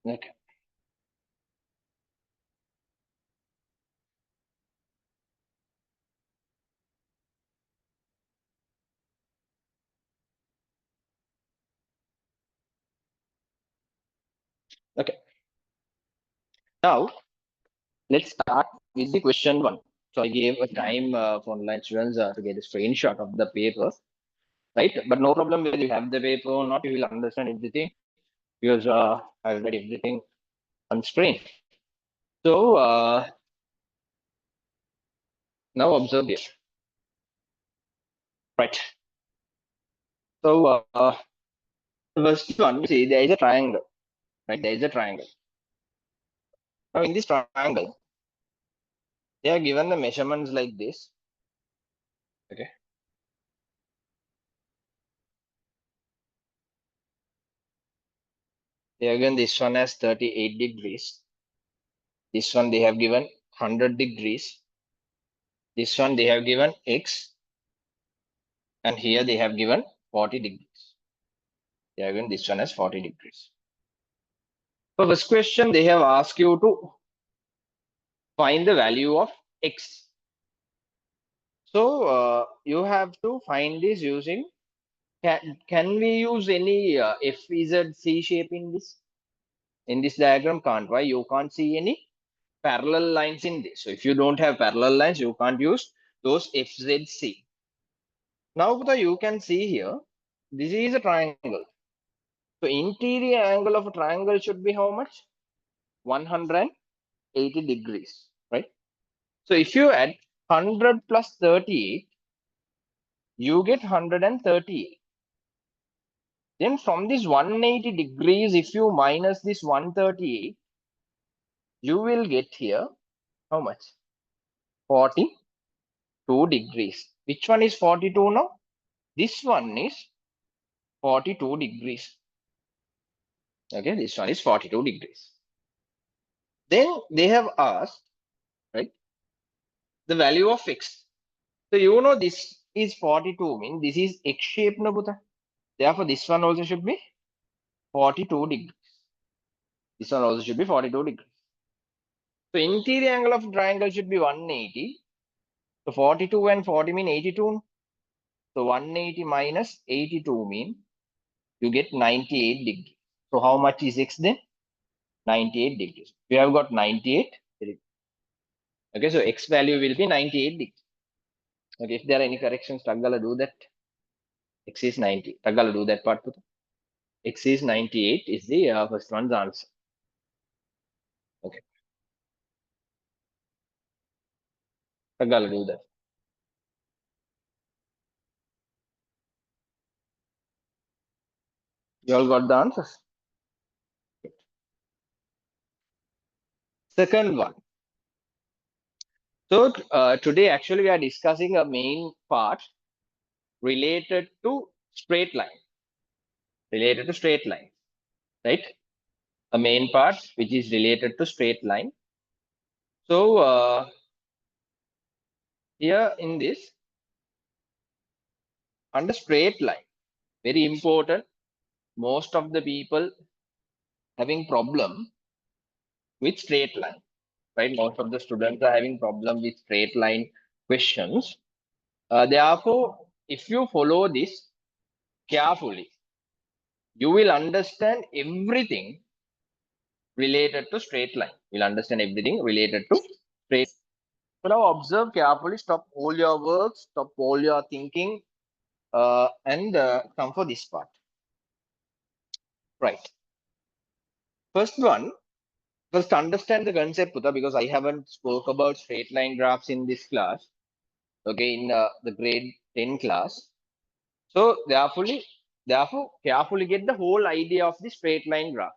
Okay. Okay. Now let's start with the question one. So I gave a time for online students to get a screenshot of the paper, right? But no problem whether you have the paper or not, you will understand everything because I read everything on screen. So now observe this, right? So first one, see there is a triangle, right? There is a triangle. Now in this triangle, they are given the measurements like this. Okay. They are given this one as 38 degrees. This one they have given 100 degrees. This one they have given X. And here they have given 40 degrees. They have given this one as 40 degrees. For this question, they have asked you to find the value of X. So you have to find this using, can we use any FZC shape in this? In this diagram, can't. Why? You can't see any parallel lines in this. So if you don't have parallel lines, you can't use those FZC. Now you can see here, this is a triangle. So interior angle of a triangle should be how much? 180 degrees, right? So if you add 100 plus 38, you get 138. Then from this 180 degrees, if you minus this 138, you will get here how much? 42 degrees. Which one is 42 now? This one is 42 degrees. Okay, this one is 42 degrees. Then they have asked, right, the value of X. So you know this is 42, mean this is X shape, no, Buddha. Therefore, this one also should be 42 degrees. This one also should be 42 degrees. So interior angle of triangle should be 180. So 42 and 40 mean 82. So 180 minus 82 mean you get 98 degrees. So how much is X then? 98 degrees. We have got 98. Okay, so X value will be 98 degrees. Okay, if there are any corrections, Tagala do that. X is 90. Tagala do that part. X is 98 is the first one's answer. Okay. Tagala do that. You all got the answers. Second one. So today actually we are discussing a main part related to straight line. Related to straight line, right? A main part which is related to straight line. So here in this, under straight line, very important. Most of the people having problem with straight line, right? Most of the students are having problem with straight line questions. Therefore, if you follow this carefully, you will understand everything related to straight line. You'll understand everything related to straight. So now observe carefully, stop all your work, stop all your thinking, and come for this part. Right. First one, first understand the concept, Puta, because I haven't spoke about straight line graphs in this class. Okay, in the grade 10 class. So therefore, carefully get the whole idea of the straight line graph.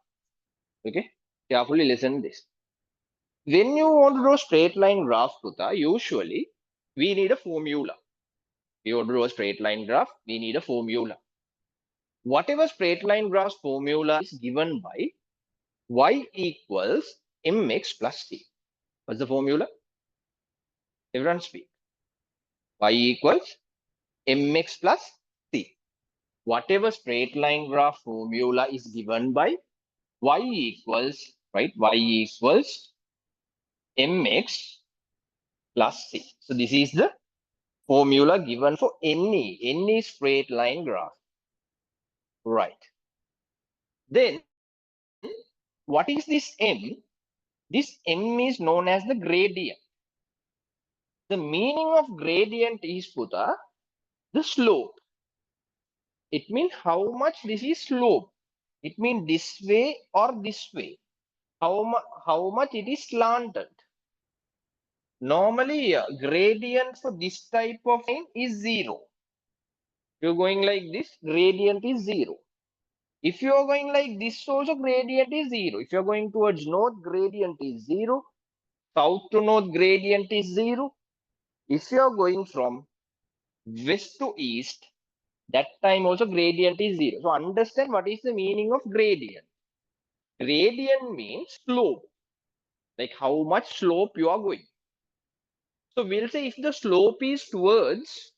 Okay, carefully listen this. When you want to draw straight line graph, Puta, usually we need a formula. We want to draw a straight line graph, we need a formula. Whatever straight line graph formula is given by y equals mx plus c. What's the formula? Everyone speak. Y equals mx plus c. Whatever straight line graph formula is given by y equals, right? Y equals mx plus c. So this is the formula given for any straight line graph, right? Then what is this m? This m is known as the gradient. The meaning of gradient is, Puta, the slope. It means how much this is slope. It means this way or this way. How much it is slanted. Normally, gradient for this type of line is 0. If you're going like this, gradient is 0. If you are going like this, also gradient is 0. If you're going towards north, gradient is 0. South to north, gradient is 0. If you are going from west to east, that time also gradient is 0. So understand what is the meaning of gradient. Gradient means slope, like how much slope you are going. So we'll say if the slope is towards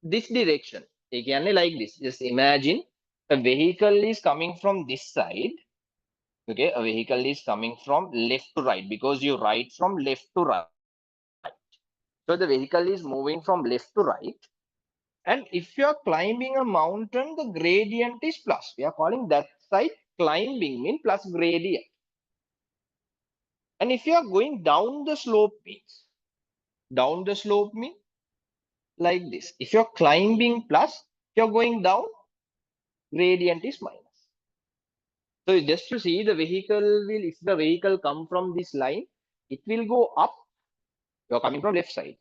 this direction, again like this, just imagine a vehicle is coming from this side. Okay, a vehicle is coming from left to right because you write from left to right. So the vehicle is moving from left to right. And if you are climbing a mountain, the gradient is plus. We are calling that side climbing, mean plus gradient. And if you are going down the slope means like this. If you're climbing plus, if you're going down, gradient is minus. So just to see the vehicle will, if the vehicle come from this line, it will go up. You're coming from left side.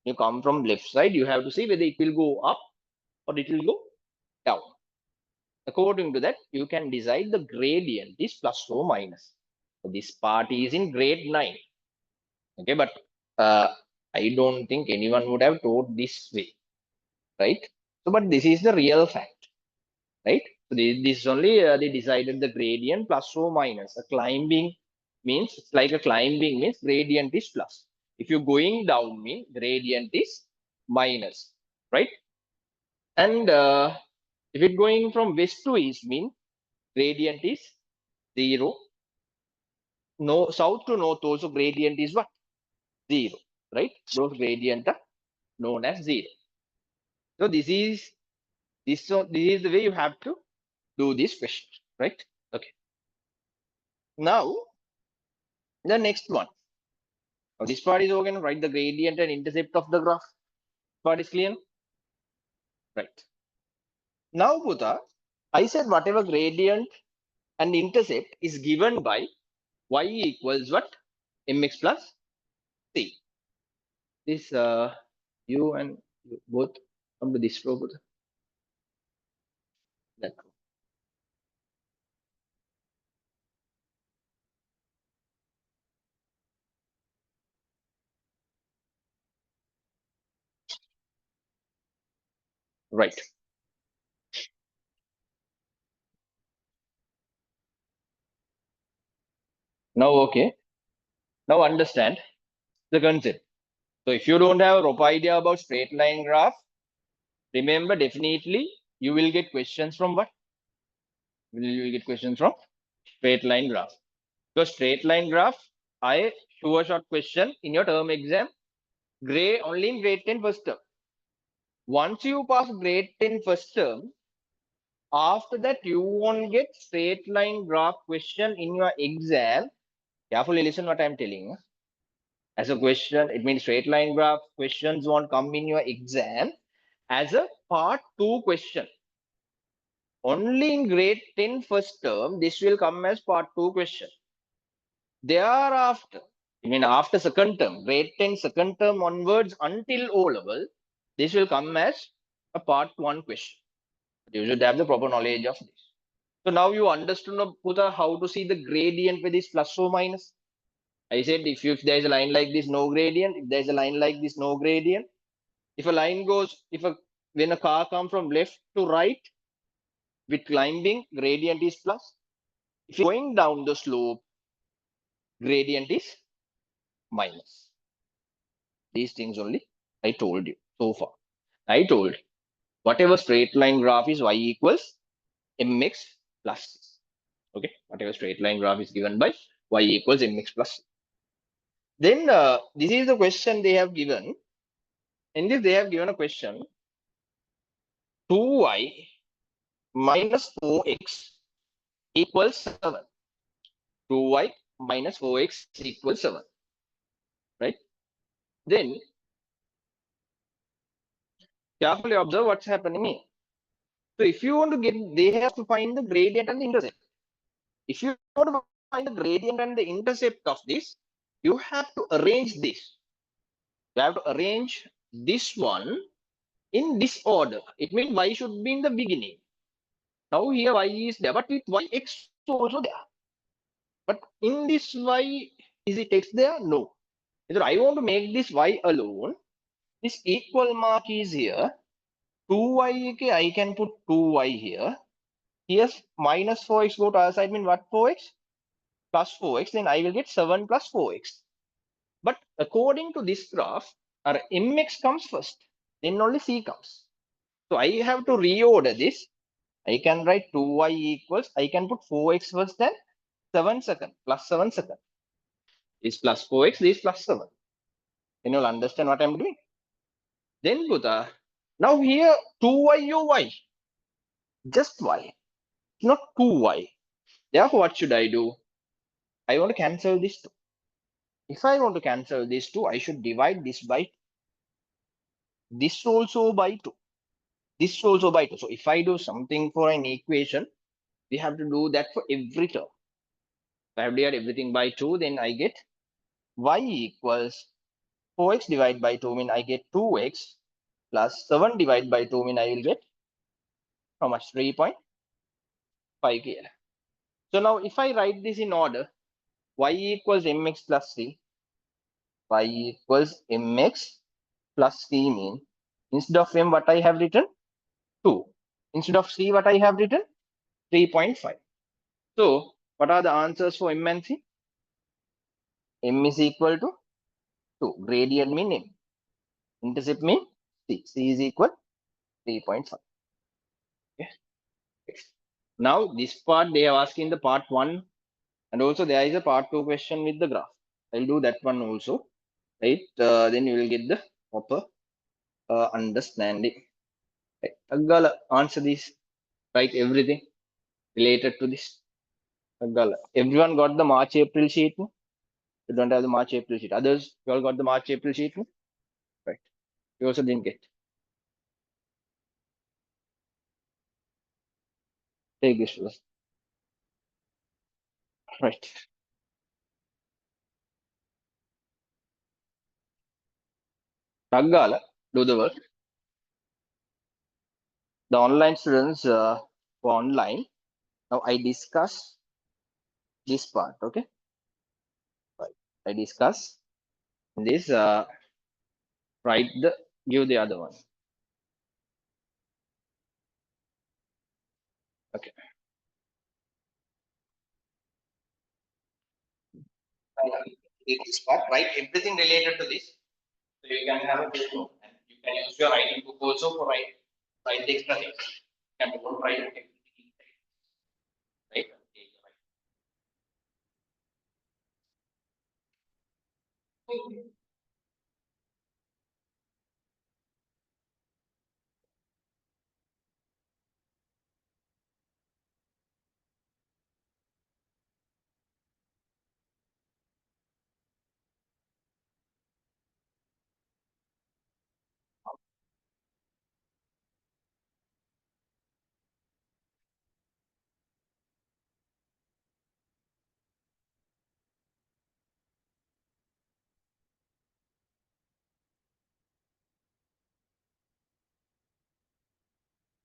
You come from left side, you have to see whether it will go up or it will go down. According to that, you can decide the gradient is plus or minus. So this part is in grade 9. Okay, but I don't think anyone would have taught this way, right? So, but this is the real fact, right? So this is only they decided the gradient plus or minus. A climbing means it's like a climbing means gradient is plus. If you're going down mean gradient is minus, right? And if it going from west to east mean gradient is 0. No, south to north also gradient is what? 0, right? Those gradient are known as 0. So this is the way you have to do this question, right? Okay. Now the next one. Now, this part is okay. Write the gradient and intercept of the graph. Part is clear, right? Now, Buddha, I said whatever gradient and intercept is given by y equals what? Mx plus c. This you and you both come to this row, Buddha. That row. Right. Now, okay. Now understand the concept. So if you don't have a rough idea about straight line graph, remember definitely you will get questions from what? You will get questions from straight line graph. Because straight line graph, I sure short question in your term exam, grade only in grade 10 first term. Once you pass grade 10 first term, after that you won't get straight line graph question in your exam. Carefully listen what I'm telling. As a question, it means straight line graph questions won't come in your exam as a part 2 question. Only in grade 10 first term, this will come as part 2 question. Thereafter, I mean after second term, grade 10 second term onwards until O level, this will come as a part 1 question. You should have the proper knowledge of this. So now you understood, Putha, how to see the gradient with this plus or minus. I said if there is a line like this, no gradient. If there is a line like this, no gradient. If a line goes, when a car comes from left to right with climbing, gradient is plus. If you're going down the slope, gradient is minus. These things only I told you so far. I told whatever straight line graph is y equals mx plus 6. Okay, whatever straight line graph is given by y equals mx plus. Then this is the question they have given. In this, they have given a question 2y minus 4x equals 7. 2y minus 4x equals 7. Right? Then carefully observe what's happening here. So if you want to get, they have to find the gradient and the intercept. If you want to find the gradient and the intercept of this, you have to arrange this. You have to arrange this one in this order. It means y should be in the beginning. Now here y is there, but with y x also there. But in this y, is it x there? No. So I want to make this y alone. This equal mark is here. 2y, okay, I can put 2y here. Here's minus 4x go to other side, mean what 4x? Plus 4x, then I will get 7 plus 4x. But according to this graph, our mx comes first, then only c comes. So I have to reorder this. I can write 2y equals, I can put 4x first, then 7 second, plus 7 second. This plus 4x, this plus 7. Then you'll understand what I'm doing. Then Buddha, now here 2y or y? Just y, not 2y. Therefore, what should I do? I want to cancel this 2. If I want to cancel this 2, I should divide this by this also by 2. This also by 2. So if I do something for an equation, we have to do that for every term. If I have divided everything by 2, then I get y equals 4x divided by 2 mean I get 2x plus 7 divided by 2 mean I will get how much? 3.5 here. So now if I write this in order, y equals mx plus c, y equals mx plus c mean instead of m what I have written 2. Instead of c what I have written 3.5. So what are the answers for m and c? M is equal to 2. Gradient mean m. Intercept mean c. C is equal 3.5. Okay. Now this part they are asking the part 1 and also there is a part 2 question with the graph. I'll do that one also. Right. Then you will get the proper understanding. Right. Aggala, answer this. Write everything related to this. Aggala. Everyone got the March April sheet? No? You don't have the March April sheet. Others, you all got the March April sheet? No? Right. You also didn't get. Take this first. Right. Aggala, do the work. The online students for online. Now I discuss this part. Okay. Right. I discuss this. Write the give the other one. Okay. Take this part. Write everything related to this. So you can have a good note. And you can use your writing book also for write the extra things. You can don't write everything. Right.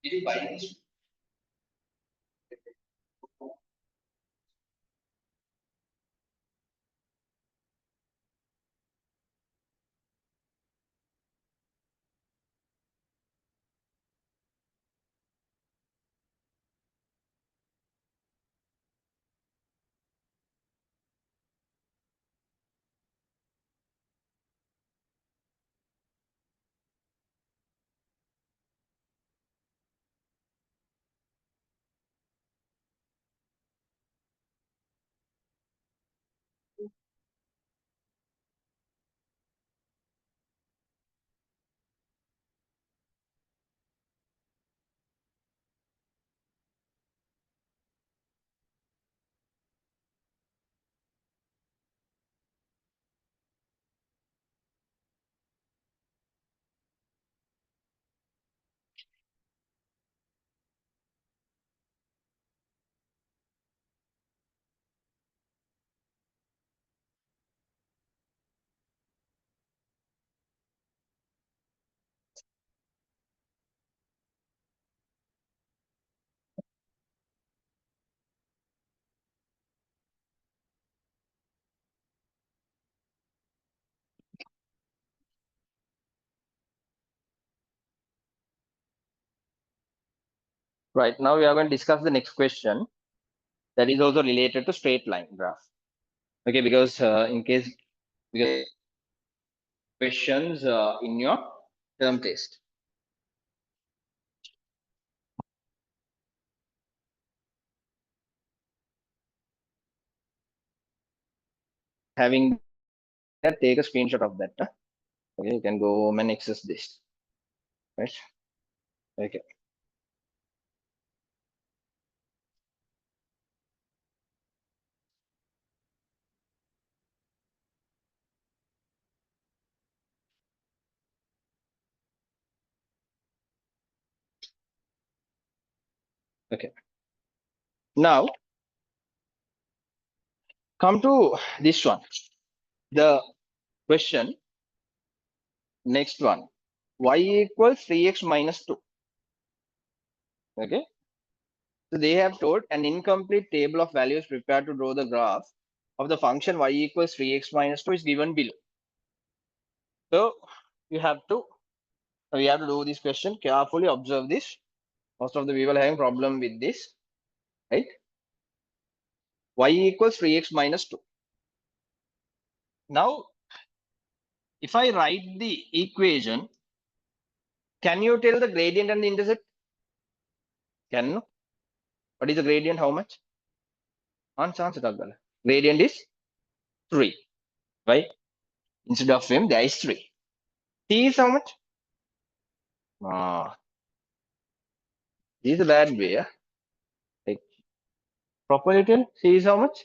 Did you buy this? Right, now we are going to discuss the next question that is also related to straight line graph. Okay, because because questions in your term test. Having that, take a screenshot of that. Okay, you can go home and access this. Right. Okay. Okay. Now come to this one. The question, next one, y equals 3x minus 2. Okay. So they have told an incomplete table of values prepared to draw the graph of the function y equals 3x minus 2 is given below. So you have to, we have to do this question carefully. Observe this. Most of the people having problem with this, right? Y equals 3x minus 2. Now, if I write the equation, can you tell the gradient and the intercept? Can no? What is the gradient? How much? Answer. Gradient is 3, right? Instead of m, there is 3. T is how much? This is a bad way. Like, properly tell, C is how much?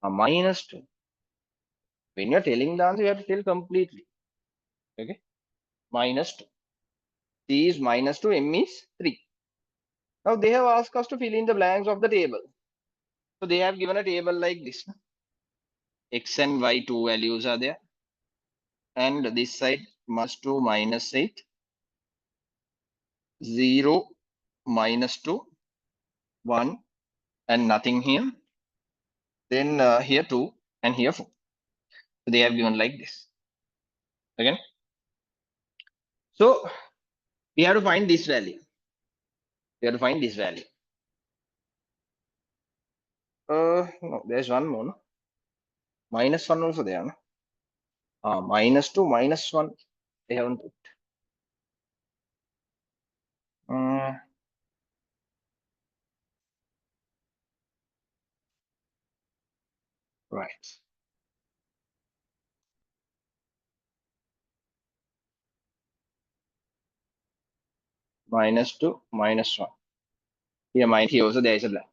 Minus 2. When you're telling the answer, you have to tell completely. Okay? Minus 2. C is minus 2, M is 3. Now they have asked us to fill in the blanks of the table. So they have given a table like this. X and Y, two values are there. And this side, minus 2, minus 8. 0, minus 2, 1, and nothing here. Then here 2, and here 4. So they have given like this. Again. So we have to find this value. We have to find this value. No, there's one more. No? Minus 1 also there. No? Minus 2, minus 1. They haven't put. Right. Minus 2, minus 1. Here also there is a blank.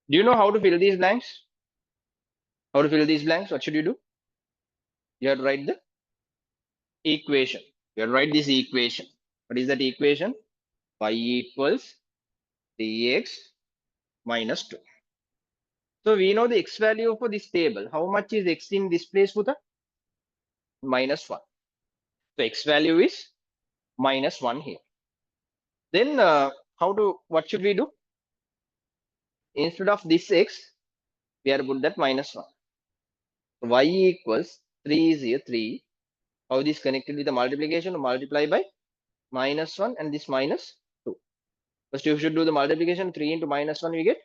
Do you know how to fill these blanks? How to fill these blanks? What should you do? You have to write the equation. You have to write this equation. What is that equation? Y equals 3x minus 2. So we know the x value for this table. How much is x in this place, Puta? Minus 1. So x value is minus 1 here. Then what should we do? Instead of this x, we have to put that minus 1. So y equals 3 is here, 3. How this connected with the multiplication? Multiply by minus 1 and this minus 2. First you should do the multiplication. 3 into minus 1 we get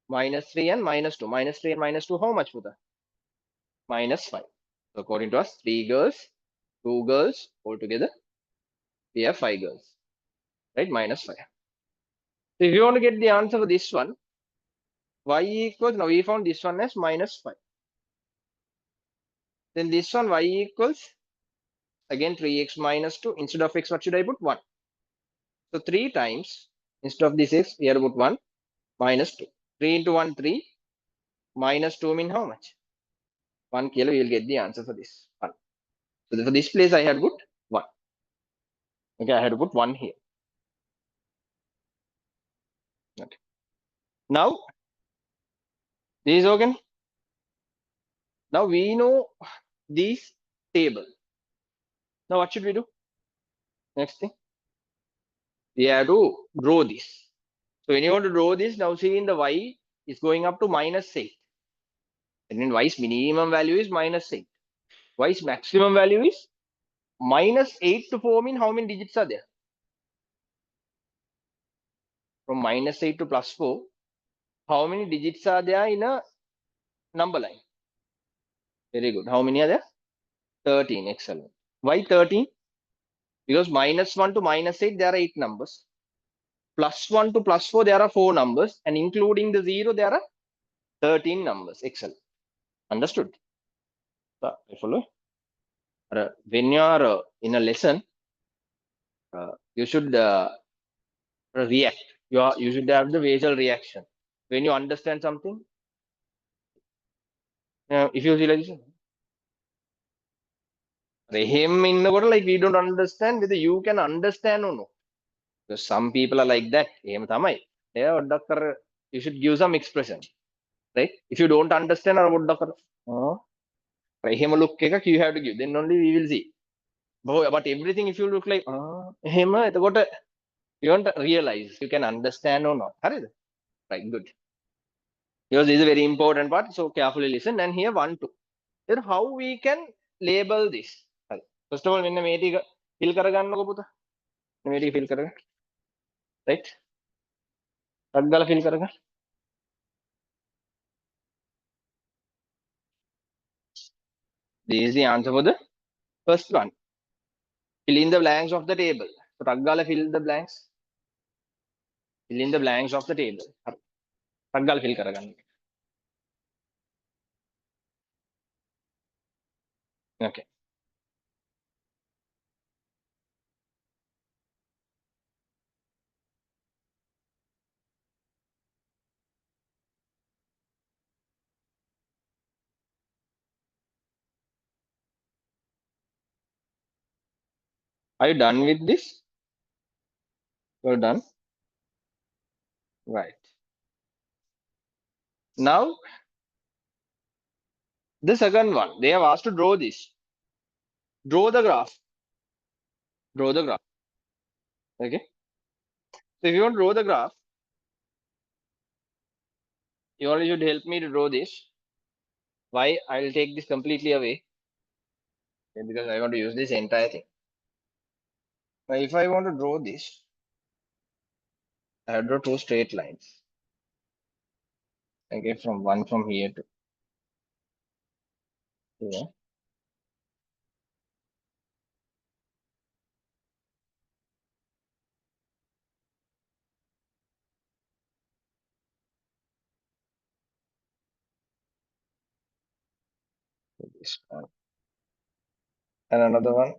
minus 3 and minus 2. Minus 3 and minus 2 how much, Puta? Minus 5. So according to us, 3 girls, 2 girls, altogether we have 5 girls. Right? Minus 5. So if you want to get the answer for this one, y equals, now we found this one as minus 5. Then this one y equals, again 3x minus 2. Instead of x, what should I put? 1. So 3 times, instead of this x, we have to put 1 minus 2. 3 into 1, 3. Minus 2 mean how much? 1 kilo, you will get the answer for this. 1. So for this place, I had to put 1. Okay, I had to put 1 here. Okay. Now, this is okay. Now we know this table. Now what should we do? Next thing, we have to draw this. So when you want to draw this, now see in the y is going up to minus 8. And then y's minimum value is minus 8. Y's maximum value is minus 8 to 4 mean how many digits are there? from -8 to +4, how many digits are there in a number line? Very good. How many are there? 13. Excellent. Why 13? Because -1 to -8, there are 8 numbers. +1 to +4, there are 4 numbers. And including the 0, there are 13 numbers. Excellent. Understood? Follow? When you are in a lesson, you should react. You should have the facial reaction. When you understand something, if you see like this, him in the world, like we don't understand whether you can understand or no. Because some people are like that. Yeah, doctor, you should give some expression, right? If you don't understand about doctor, him look you have to give. Then only we will see. But everything, if you look like him, you don't realize you can understand or not. Right, good. Because this is a very important part. So carefully listen. And here 1, 2. Then how we can label this? First of all, when the meeting fill karagannako puta. Meeting fill karaga. Right? Taggala fill karaga. This is the answer for the first one. Fill in the blanks of the table. So taggala fill the blanks. Fill in the blanks of the table. Taggala fill karaganna. Okay. Are you done with this? You're done. Right. Now, the second one. They have asked to draw this. Draw the graph. Draw the graph. Okay. So if you want to draw the graph, you only should help me to draw this. Why? I will take this completely away. Okay, because I want to use this entire thing. Now, if I want to draw this, I have to draw 2 straight lines. Okay, from one from here to here. This one. And another one.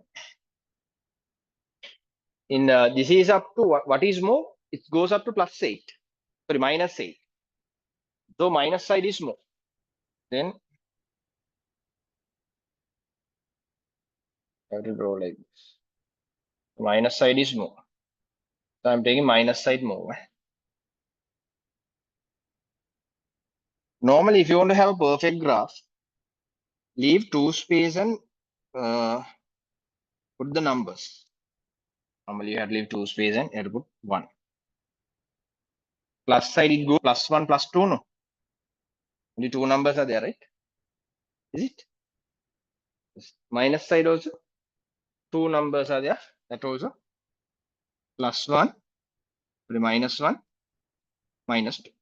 In this is up to what is more? It goes up to +8. Sorry, -8. So minus side is more. Then I have to draw like this. Minus side is more. So I'm taking minus side more. Normally, if you want to have a perfect graph, leave 2 space and put the numbers. Normally, you have to leave 2 space and you have to put 1. Plus side, it go +1, +2, no? Only 2 numbers are there, right? Is it? Yes. Minus side also, 2 numbers are there. That also +1, -1, -2.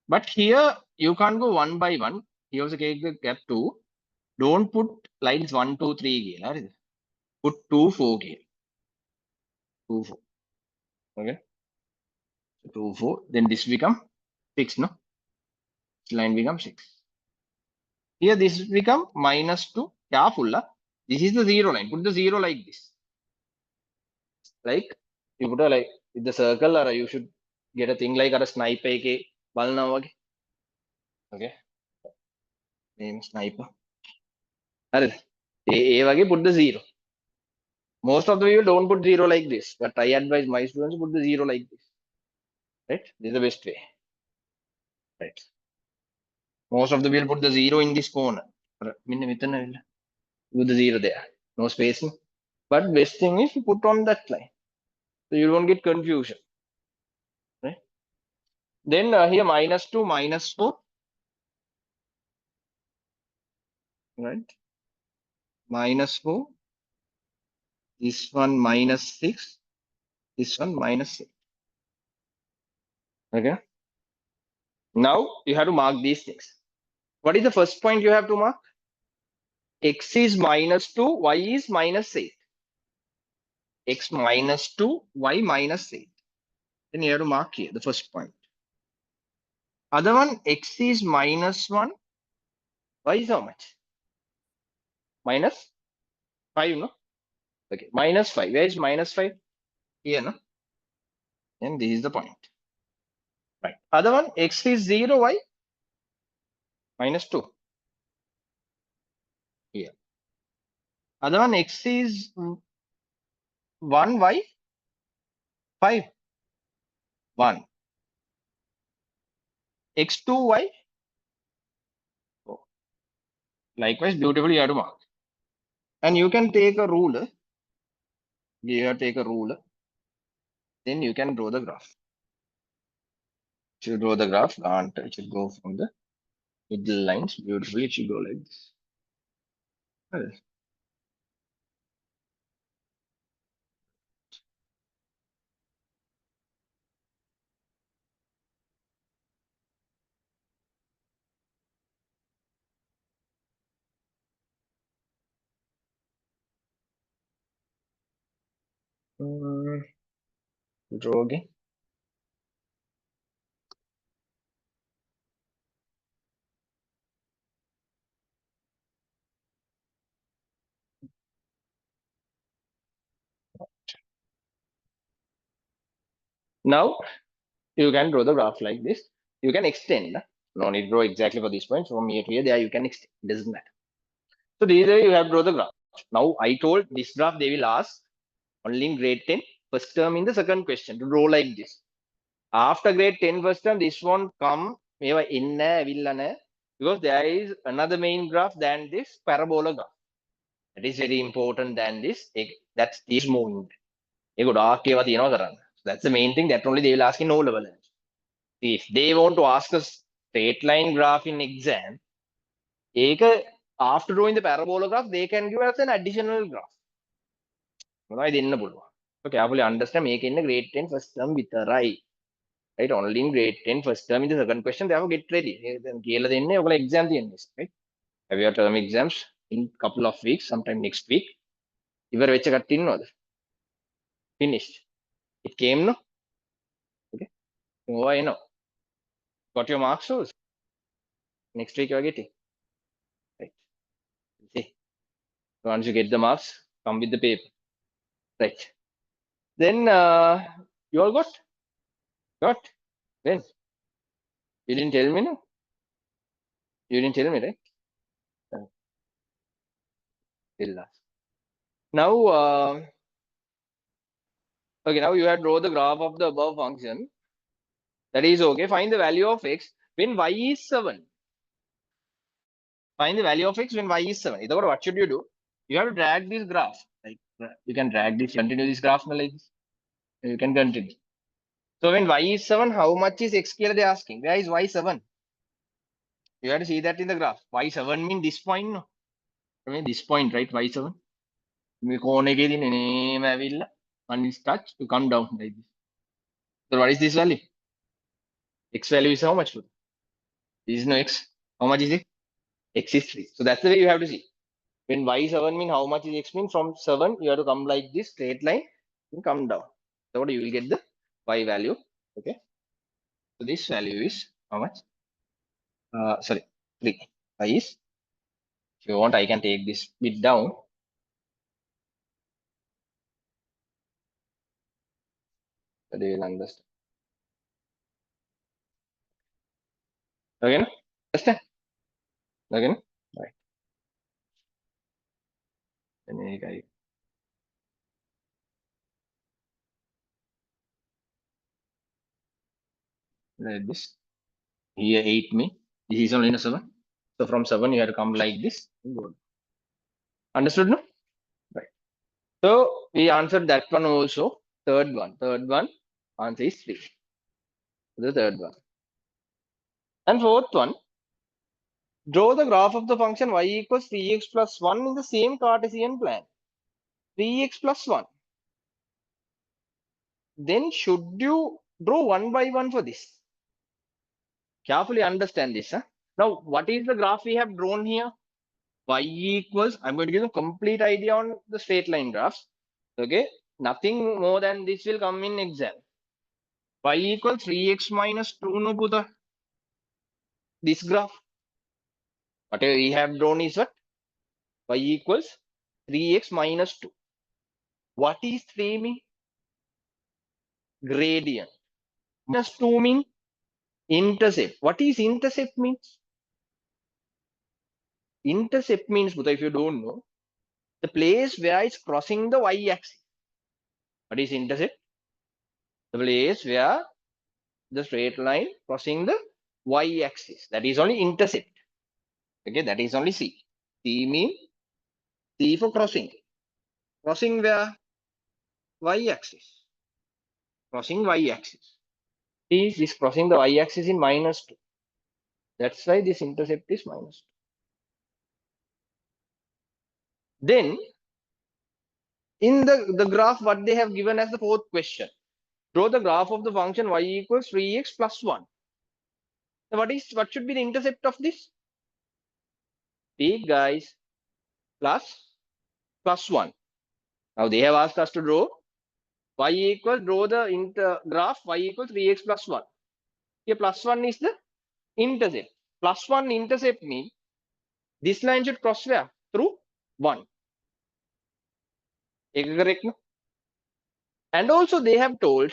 But here, you can't go 1 by 1. You also take the gap 2. Don't put lines 1, 2, 3 again. Put 2, 4 again. 2, 4. Okay. 2, 4. Then this become 6, no? This line becomes 6. Here this become -2. Careful. This is the 0 line. Put the 0 like this. Like you put a like with the circle, or you should get a thing like a sniper ke balna wage. Okay. Name sniper. Are put the 0. Most of the people don't put 0 like this, but I advise my students to put the 0 like this. Right? This is the best way. Right. Most of the people put the 0 in this corner. Put the 0 there. No spacing. But best thing is you put on that line. So you don't get confusion. Right? Then here -2, -4. Right? -4. This one -6. This one -6. Okay. Now you have to mark these things. What is the first point you have to mark? X is minus 2, y is minus 8. X minus 2, y minus 8. Then you have to mark here the first point. Other one, x is minus 1, y is how much? Minus 5, no? Okay, minus 5. Where is minus 5? Here, no? And this is the point. Right. Other one, x is 0, y minus 2. Here. Other one, x is 1, y 5. 1. X2, y. Oh. Likewise, beautifully you have to mark. And you can take a ruler. You have to take a ruler. Then you can draw the graph. To draw the graph, and it should go from the middle lines beautifully. It should go like this. Draw again. Now you can draw the graph like this. You can extend. No need to draw exactly for this point. From here to here, there you can extend. It doesn't matter. So these are you have to draw the graph. Now I told this graph they will ask only in grade 10, first term in the second question to draw like this. After grade 10 first term, this won't come because there is another main graph than this parabola graph. That is very important than this. That's this moving. That's the main thing that only they will ask in O level. If they want to ask a straight line graph in exam, after drawing the parabola graph, they can give us an additional graph. So carefully understand, make in the grade 10 first term with a right. Right, only in grade 10 first term in the second question, therefore get ready. Exam, right? Have your term exams in couple of weeks, sometime next week. Finished. It came, no? Okay. Why no? Got your marks, so next week you are getting. Right. See. Once you get the marks, come with the paper. Right. Then you all got? Got? When? You didn't tell me, no? You didn't tell me, right? Till last. Now, okay, now you have draw the graph of the above function. That is okay. Find the value of x when y is 7. Find the value of x when y is 7. What should you do? You have to drag this graph. Like you can drag this, continue this graph like this. You can continue. So when y is 7, how much is x here? They are asking. Where is y7? You have to see that in the graph. Y7 mean this point, no? I mean this point, right? Y7. One is touch, you come down like this. So what is this value? X value is how much? This is no x. How much is it? X is 3. So that's the way you have to see. When y7 mean how much is x mean, from 7 you have to come like this straight line and come down. So what you will get the y value. Okay. So this value is how much? Sorry, 3. Y is, if you want, I can take this bit down. So they will understand. Okay, no? Understand? Okay, no? Right. Then I like this. Here 8 me. This is only a 7. So from 7 you have to come like this. Understood, no? Right. So we answered that one also. Third one. Third one. Answer is 3. The third one. And fourth one. Draw the graph of the function y equals 3x plus 1 in the same Cartesian plan. 3x plus 1. Then should you draw one by one for this? Carefully understand this. Huh? Now, what is the graph we have drawn here? Y equals, I'm going to give a complete idea on the straight line graphs. Okay, nothing more than this will come in exam. Y equals 3x minus 2 no Buddha. This graph. Whatever we have drawn is what? Y equals 3x minus 2. What is 3 mean? Gradient. Minus 2 mean intercept. What is intercept means? Intercept means, Buddha, if you don't know, the place where it's crossing the y-axis. What is intercept? The place where the straight line crossing the y-axis. That is only intercept. Okay, that is only C. C mean C for crossing. Crossing where? Y-axis. Crossing y-axis. C is crossing the y-axis in minus 2. That's why this intercept is minus 2. Then, in the graph, what they have given as the fourth question. Draw the graph of the function y equals 3x plus 1. Now, what should be the intercept of this? Big guys, plus 1. Now they have asked us to draw y equals, draw the graph y equals 3x plus 1. Here plus 1 is the intercept. Plus 1 intercept means this line should cross where? Through 1. Is it correct? No? And also they have told,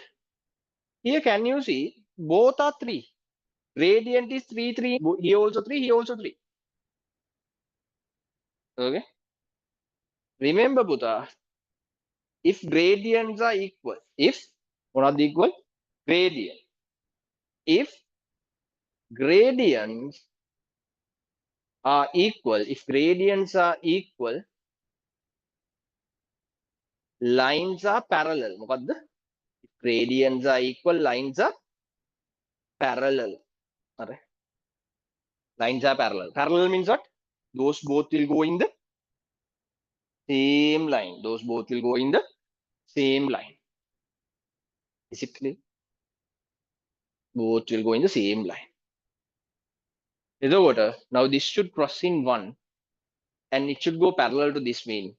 here can you see, both are 3. Gradient is 3, 3. Here also 3, here also 3. Okay. Remember, Buddha, if gradients are equal, if one are equal, gradient. If gradients are equal, lines are parallel. If gradients are equal, lines are parallel. Lines are parallel. Parallel means what? Those both will go in the same line. Those both will go in the same line. Is it clear? Both will go in the same line. Is the water? Now this should cross in 1 and it should go parallel to this mean.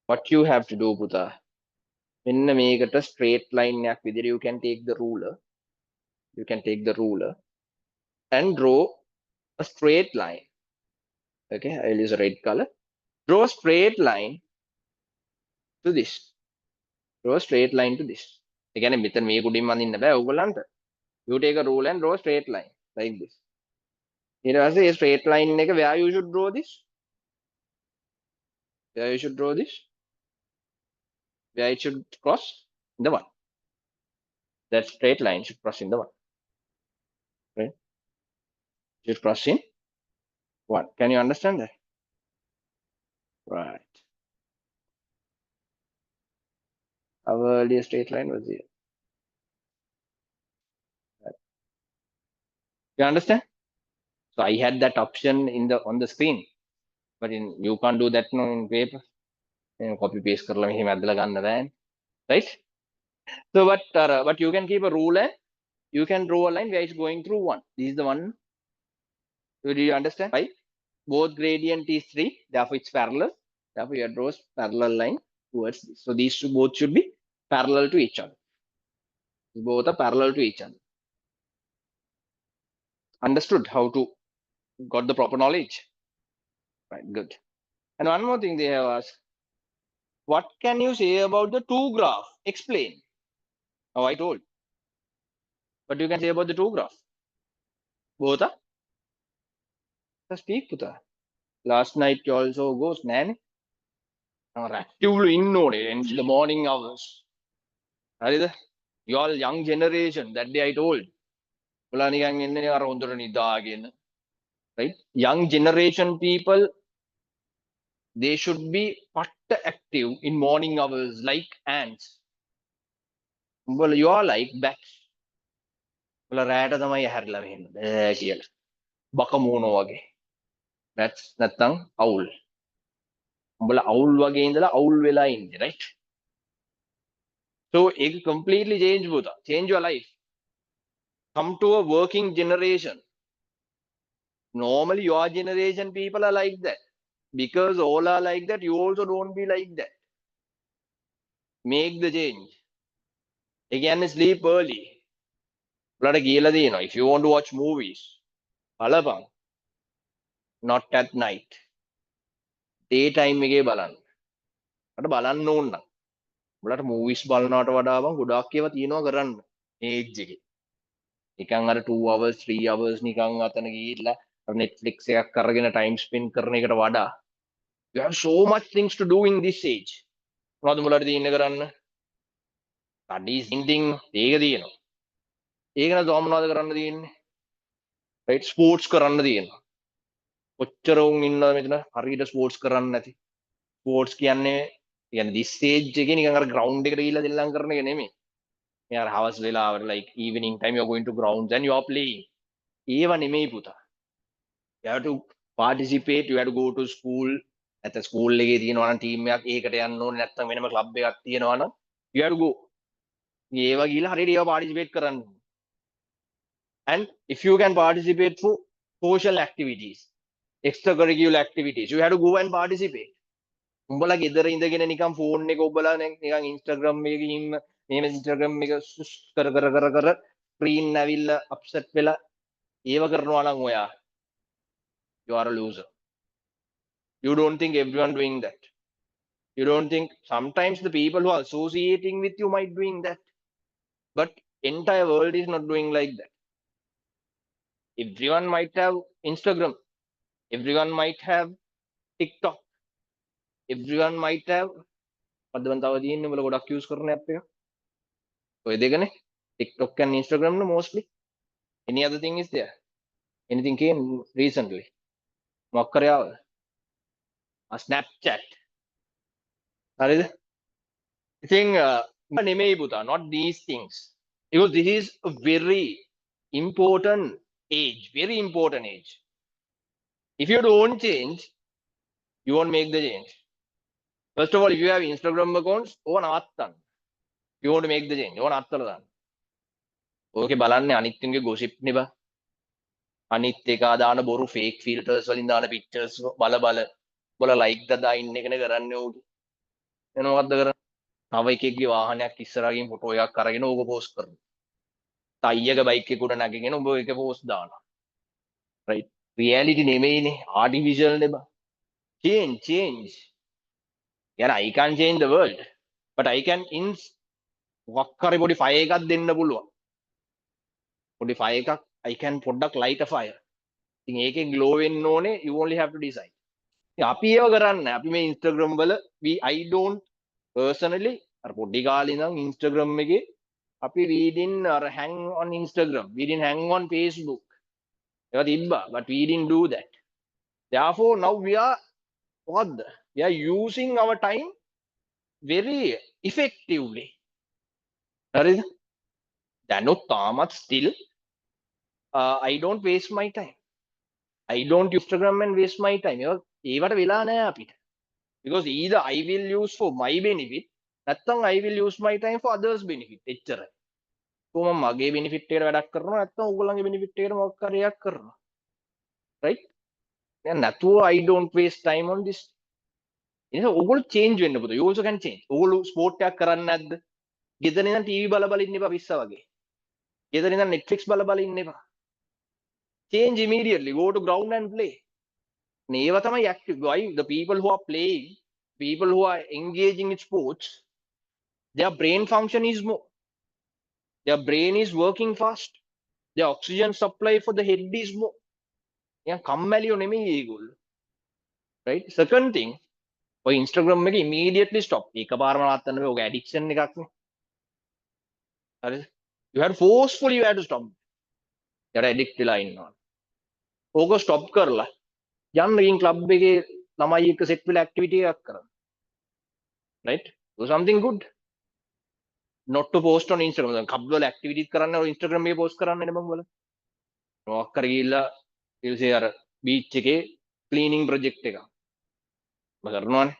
What you have to do, Buddha? When make it a straight line, you can take the ruler. You can take the ruler and draw a straight line. Okay, I'll use a red color. Draw a straight line to this. Draw a straight line to this. Again, you take a ruler and draw a straight line like this. Here was a straight line where you should draw this. Where you should draw this. Where it should cross the 1. That straight line should cross in the 1. Right? Should cross in 1. Can you understand that? Right. Our earlier straight line was here. Right. You understand? So I had that option on the screen, but you can't do that no in paper. Copy paste karla mehe madla ganna baan. Right? So but you can keep a rule and you can draw a line where it's going through 1. This is the one. Do you understand? Right? Both gradient is 3, therefore it's parallel. Therefore you draw a parallel line towards this. So these two both should be parallel to each other. Both are parallel to each other. Understood how to got the proper knowledge? Right, good. And one more thing they have asked. What can you say about the two graph? Explain. Oh, I told. What you can say about the two graph? Both are? Speak Puta. Last night you also goes nan. Actively in the morning hours. You all young generation. That day I told. Right? Young generation people, they should be active in morning hours like ants. Well, you are like bats. Well, rat තමයි හැරලා මෙහෙම කියලා. බකමෝනෝ වගේ. That's නැත්තම් owl. උඹලා owl වගේ ඉඳලා owl වෙලා ඉන්නේ, right? So it completely change Buddha. Change your life. Come to a working generation. Normally, your generation people are like that. Because all are like that, you also don't be like that. Make the change. Again, sleep early. If you want to watch movies, බලපන්. Not at night. Daytime එකේ බලන්න. මට බලන්න ඕන නම්. උඹලට movies බලනවට වඩා ගොඩාක් ඒවා තියෙනවා කරන්න. මේ age එකේ. නිකන් අර 2 hours 3 hours නිකන් අතන ගිහිල්ලා Netflix එකක් අරගෙන time spend කරන එකට වඩා you have so much things to do in this age. මොනවද උඹලට තියෙන්නේ කරන්න? studies thing ඒක තියෙනවා. ඒක නේද මොනවද කරන්න තියෙන්නේ? right sports කරන්න තියෙනවා. කොච්චර උන් ඉන්නවද මෙතන හරියට ස්පෝර්ට්ස් කරන්න නැති. ස්පෝර්ට්ස් කියන්නේ this stage එකේ නිකන් අර ground එකට ගිහිල්ලා දෙල්ලම් කරන එක නෙමෙයි. මේ අර හවස් වෙලාවට like evening time you are going to grounds and you are playing. ඒව නෙමෙයි පුතා. You have to participate, you have to go to school. නැත්නම් ස්කූල් එකේ තියෙනවා නම් ටීම් එකක් ඒකට යන්න ඕනේ නැත්නම් වෙනම ක්ලබ් එකක් තියෙනවා නම් you have to go. ඒව ගිහලා හරියට ඒව participate කරන්න. And if you can participate for social activities, extracurricular activities, you have to go and participate. උඹලා ගෙදර ඉඳගෙන නිකන් ෆෝන් එක ඔබලා නිකන් Instagram එකේ ගිහින් මේ Instagram එක කර කර කර කර ස්ක්‍රීන් ඇවිල්ලා අප්සෙට් වෙලා ඒව කරනවා නම් ඔයා you are a loser. You don't think everyone doing that. You don't think sometimes the people who are associating with you might doing that. But entire world is not doing like that. Everyone might have Instagram. Everyone might have TikTok. Everyone might have පදවන් තව තියෙන්නේ උඹලා ගොඩක් use කරන app එක. ඔය දෙකනේ. TikTok and Instagram no mostly. Any other thing is there? Anything came recently? මොකක් කරේ ආවද? Snapchat. හරිද? ඉතින් නෙමෙයි පුතා, not these things. Because this is a very important age, very important age. If you don't change, you won't make the change. First of all, if you have Instagram accounts, ඕක නවත්තන්න. You want to make the change. ඕක නවත්තලා දාන්න. ඕකේ බලන්නේ අනිත් කෙනෙක්ගේ gossip නේ බා. අනිත් එක දාන බොරු fake filters වලින් දාන pictures බල බල බල like දදා ඉන්න එකනේ කරන්නේ ඕක. එන මොකද්ද කරන්නේ? තව එකෙක්ගේ වාහනයක් ඉස්සරහින් ෆොටෝ එකක් අරගෙන ඕක post කරනවා. තයියක බයික් එක උඩ නැගගෙන උඹ ඒක post දානවා. right? reality නෙමෙයිනේ, artificial නේ බා. change. Yeah, I can't change the world, but I can මොකක් හරි පොඩි fire එකක් දෙන්න පුළුවන්. පොඩි fire එකක් I can පොඩ්ඩක් light a fire. ඉතින් ඒකේ glow වෙන්න ඕනේ, you only have to decide. අපි ඒව කරන්නේ අපි මේ Instagram වල I don't personally අර පොඩි කාලේ ඉඳන් Instagram එකේ අපි we didn't hang on Instagram, we didn't hang on Facebook. ඒවා තිබ්බා, but we didn't do that. Therefore now we are using our time very effectively. හරිද? දැනුත් තාමත් still I don't waste my time. I don't use Instagram and waste my time. ඒවට වෙලා නැහැ අපිට. Because either I will use for my benefit, නැත්නම් I will use my time for others benefit. එච්චරයි. කොහොම මගේ benefit එකට වැඩක් කරනවා නැත්නම් ඕගොල්ලන්ගේ benefit එකට මොකක් හරි එකක් කරනවා. right? දැන් නැතුව I don't waste time on this. එහෙනම් ඕගොල්ලෝ change වෙන්න පුතේ. You also can change. ඕගොල්ලෝ sport එකක් කරන්නේ නැද්ද? ගෙදර ඉඳන් TV බල බල ඉන්න එපා පිස්සා වගේ. ගෙදර ඉඳන් Netflix බල බල ඉන්න එපා. Change immediately. Go to ground and play. Neva tamai active. Why? The people who are playing, people who are engaging in sports, their brain function is more. Their brain is working fast. Their oxygen supply for the head is more. Yeah, kammalio නෙමෙයි ඒගොල්ලෝ. Right? Second thing, ඔය Instagram එක immediately stop. එකපාරම නවත්තන්න බෑ. ඔක addiction එකක් නේ. හරිද? You have to forcefully you have to stop. යට addict වෙලා ඉන්නවා. ඕක stop කරලා යන්න ගින් club එකේ ළමයි එක්ක set වෙලා activity එකක් කරන්න. right? Do something good. Not to post on Instagram. දැන් club වල activities කරන්න ඔය Instagram එකේ post කරන්න නේ මම වල. මොකක් කර ගිහිල්ලා ඊළසේ අර beach එකේ cleaning project එකක්. මම කරනවානේ.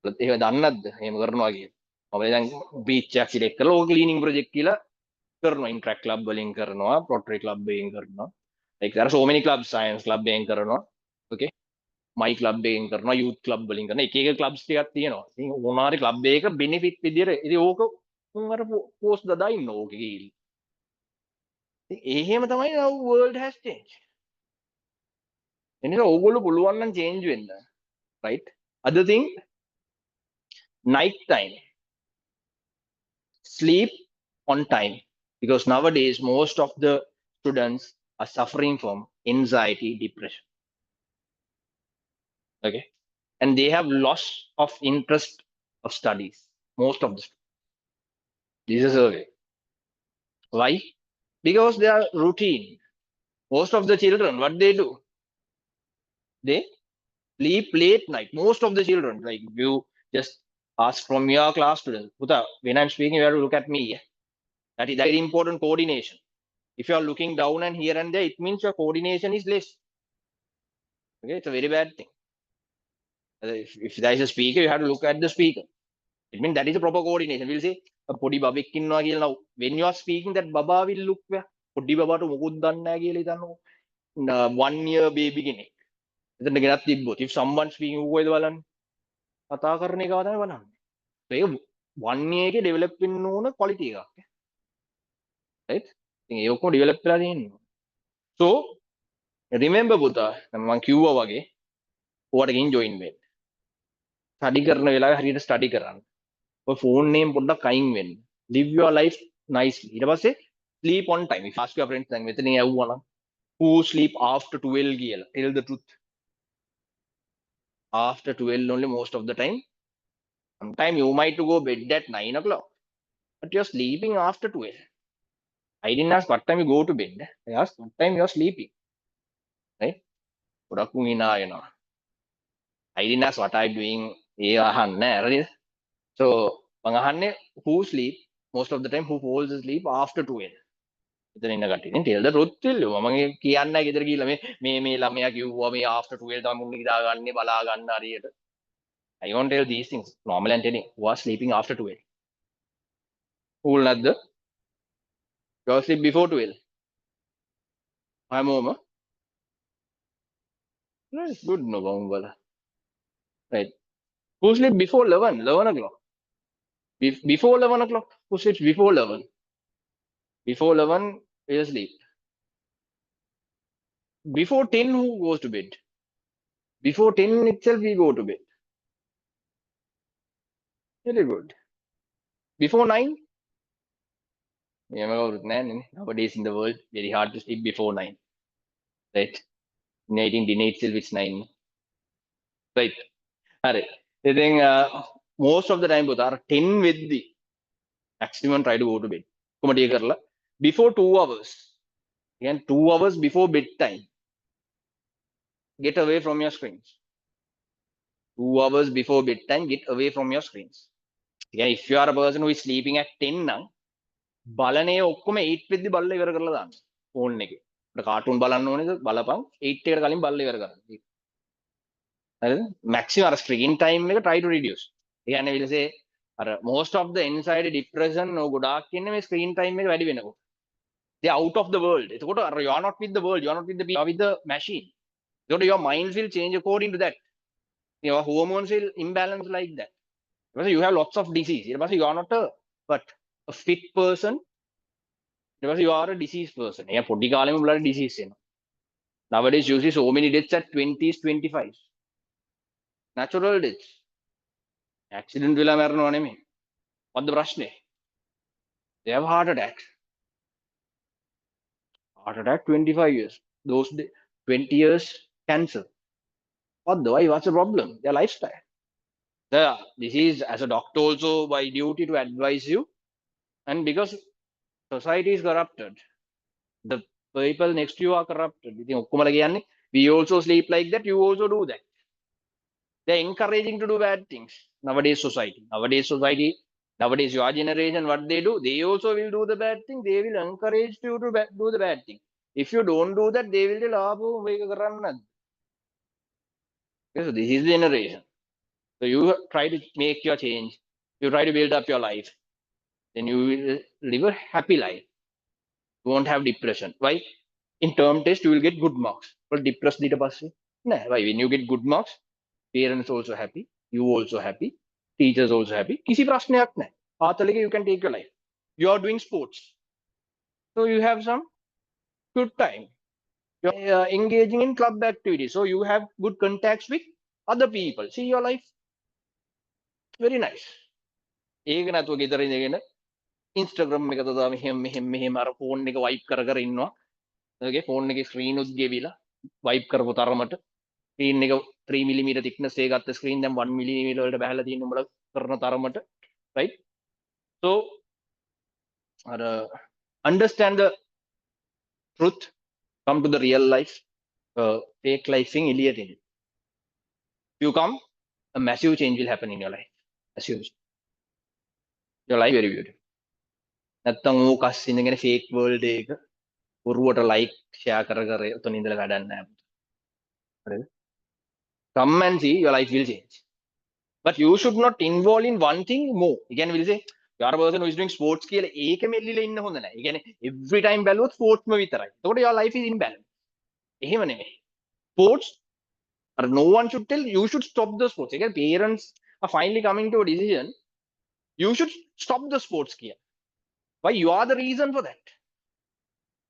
ඒත් එහෙම දන්නේ නැද්ද? එහෙම කරනවා කියන්නේ. මම දැන් beach එකක් select කරලා ඔය cleaning project කියලා කරනවා. Interact club වලින් කරනවා, Rotary club එකෙන් කරනවා. Like there are so many clubs, science club එකෙන් කරනවා. Okay. My club එකෙන් කරනවා, youth club වලින් කරනවා. එක එක clubs ටිකක් තියෙනවා. ඉතින් මොනවාරි club එකක benefit විදියට ඉතින් ඕක උන් අර post දදා ඉන්න ඕකේ ගිහින්. ඉතින් එහෙම තමයි now world has changed. එනිසා ඕගොල්ලෝ පුළුවන් නම් change වෙන්න. Right? Other thing, night time. Sleep on time. Because nowadays most of the students are suffering from anxiety, depression. Okay. And they have loss of interest of studies. Most of the students. This is a survey. Why? Because they are routine. Most of the children, what they do? They sleep late night. Most of the children, like you just ask from your class students, Puta, when I'm speaking, you have to look at me. That is very important coordination. If you are looking down and here and there, it means your coordination is less. Okay, it's a very bad thing. If there is a speaker, you have to look at the speaker. It means that is a proper coordination. We'll say, පොඩි බබෙක් ඉන්නවා කියලා. When you are speaking, that baba will look where. පොඩි බබාට මොකුත් දන්නේ නැහැ කියලා හිතන්නකො. 1 year baby කෙනෙක්. එතන ගෙනත් තිබ්බොත්. If someone speaking කොහෙද බලන්නේ? කතා කරන එක තමයි බලන්නේ. ඒක 1 year එකේ develop වෙන්න ඕන quality එකක්. Right? ඉතින් ඒක ඔක්කොම develop වෙලා තියෙනවා. So, remember පුතා, මම කිව්වා වගේ ඔයාලට ගෙන් join වෙන්න. study කරන වෙලාවේ හරියට study කරන්න. ඔය phone name පොඩ්ඩක් අයින් වෙන්න. Live your life nicely. ඊට පස්සේ sleep on time. If ask your friends දැන් මෙතන යවුවා නම් who sleep after 12 කියලා. Tell the truth. After 12 only most of the time. Sometimes you might to go bed at 9 o'clock. But you're sleeping after 12. I didn't ask what time you go to bed. I asked what time you're sleeping. Right? ගොඩක් උන් hina වෙනවා. I didn't ask what I'm doing. ඒ අහන්නේ නැහැ. So මං අහන්නේ who sleep most of the time, who falls asleep after 12. එතන ඉන්න කට්ටිය. ඉතින් tell the truth කියලා. මම කියන්නේ නැහැ ගෙදර ගිහලා මේ ළමයා කිව්වා මේ after 12 තමයි මුන් නිදාගන්නේ බලා ගන්න හරියට. I won't tell these things. Normally I'm telling who are sleeping after 12. Who will not the you are sleep before 12. I'm home. That's good no bala. Right. Who sleep before 11 o'clock? Before 11 o'clock? Who sleeps before 11? Before 11 will sleep. Before 10 who goes to bed? Before 10 itself we go to bed. Very good. Before 9? Nowadays in the world, very hard to sleep before 9. Right? Eating dinner itself it's 9. Right. Alright. I think most of the time both are 10 with the maximum try to go to bed. Before 2 hours. Again, 2 hours before bedtime. Get away from your screens. 2 hours before bedtime, get away from your screens. Again, if you are a person who is sleeping at 10 now, බලනේ ඔක්කොම 8 වෙද්දි බලලා ඉවර කරලා දාන්න phone එකේ. අපිට cartoon බලන්න ඕනේද බලපන් 8 එකට කලින් බලලා ඉවර කරන්න. හරිද? maximum අර screen time එක try to reduce. ඒ කියන්නේ will say අර most of the anxiety depression ගොඩාක් ඉන්නේ මේ screen time එක වැඩි වෙනකොට. They are out of the world. එතකොට අර you are not with the world, you are not with the people, you are with the machine. So your mind will change according to that. Your hormones will imbalance like that. Because you have lots of disease. Because you are not a fit person. Because you are a diseased person. Yeah, podi kaalema blood disease. Nowadays you see so many deaths at 20s, 25s. Natural deaths. Accident villa මරනවා නෙමෙයි. What the ප්‍රශ්නේ? They have heart attacks. Heart attack 25 years. Those 20 years cancer. What the why? What's the problem? Their lifestyle. This is as a doctor also by duty to advise you. And because society is corrupted, the people next to you are corrupted. We also sleep like that, you also do that. They're encouraging to do bad things. Nowadays society, nowadays your generation, what they do, they also will do the bad thing. They will encourage you to do the bad thing. If you don't do that, they will tell, so this is the generation. So you try to make your change. You try to build up your life. Then you will live a happy life. You won't have depression. Why? in term test you will get good marks. But depressed ඊට පස්සේ නෑ. Why? When you get good marks, parents also happy, you also happy, teachers also happy. කිසි ප්‍රශ්නයක් නෑ. ආතලෙක you can take your life. You are doing sports, so you have some good time. You're engaging in club activities, so you have good contacts with other people. See, your life very nice. ඒක නැතුව ගෙදර ඉඳගෙන Instagram එක තදා මෙහෙම අර phone එක wipe කර කර ඉන්නවා. okay ෆෝන් එකේ ස්ක්‍රීන් උත් ගෙවිලා වයිප් කරපු තරමට ස්ක්‍රීන් එක 3 mm thickness එක ගත්ත ස්ක්‍රීන් දැන් 1 mm වලට බහලා තියෙන උඹලා කරන තරමට right. So understand the truth, come to the real life. Fake life thing එළියට එන්න. You come, a massive change will happen in your life. Assume your life very beautiful. නැත්තම් ඕක අස්සේ ඉඳගෙන fake world එක උරුවට like share කර කර උතන ඉඳලා වැඩක් නැහැ. හරිද? Come and see, your life will change. But you should not involve in one thing more. Again will say you are a person who is doing sports කියලා ඒකෙම එල්ලිලා ඉන්න හොඳ නැහැ. ඒ කියන්නේ every time බැලුවොත් sports ම විතරයි. එතකොට your life is imbalance. එහෙම නෙමෙයි. Sports, or no one should tell you should stop the sports. Again parents are finally coming to a decision. You should stop the sports කියලා. Why? You are the reason for that.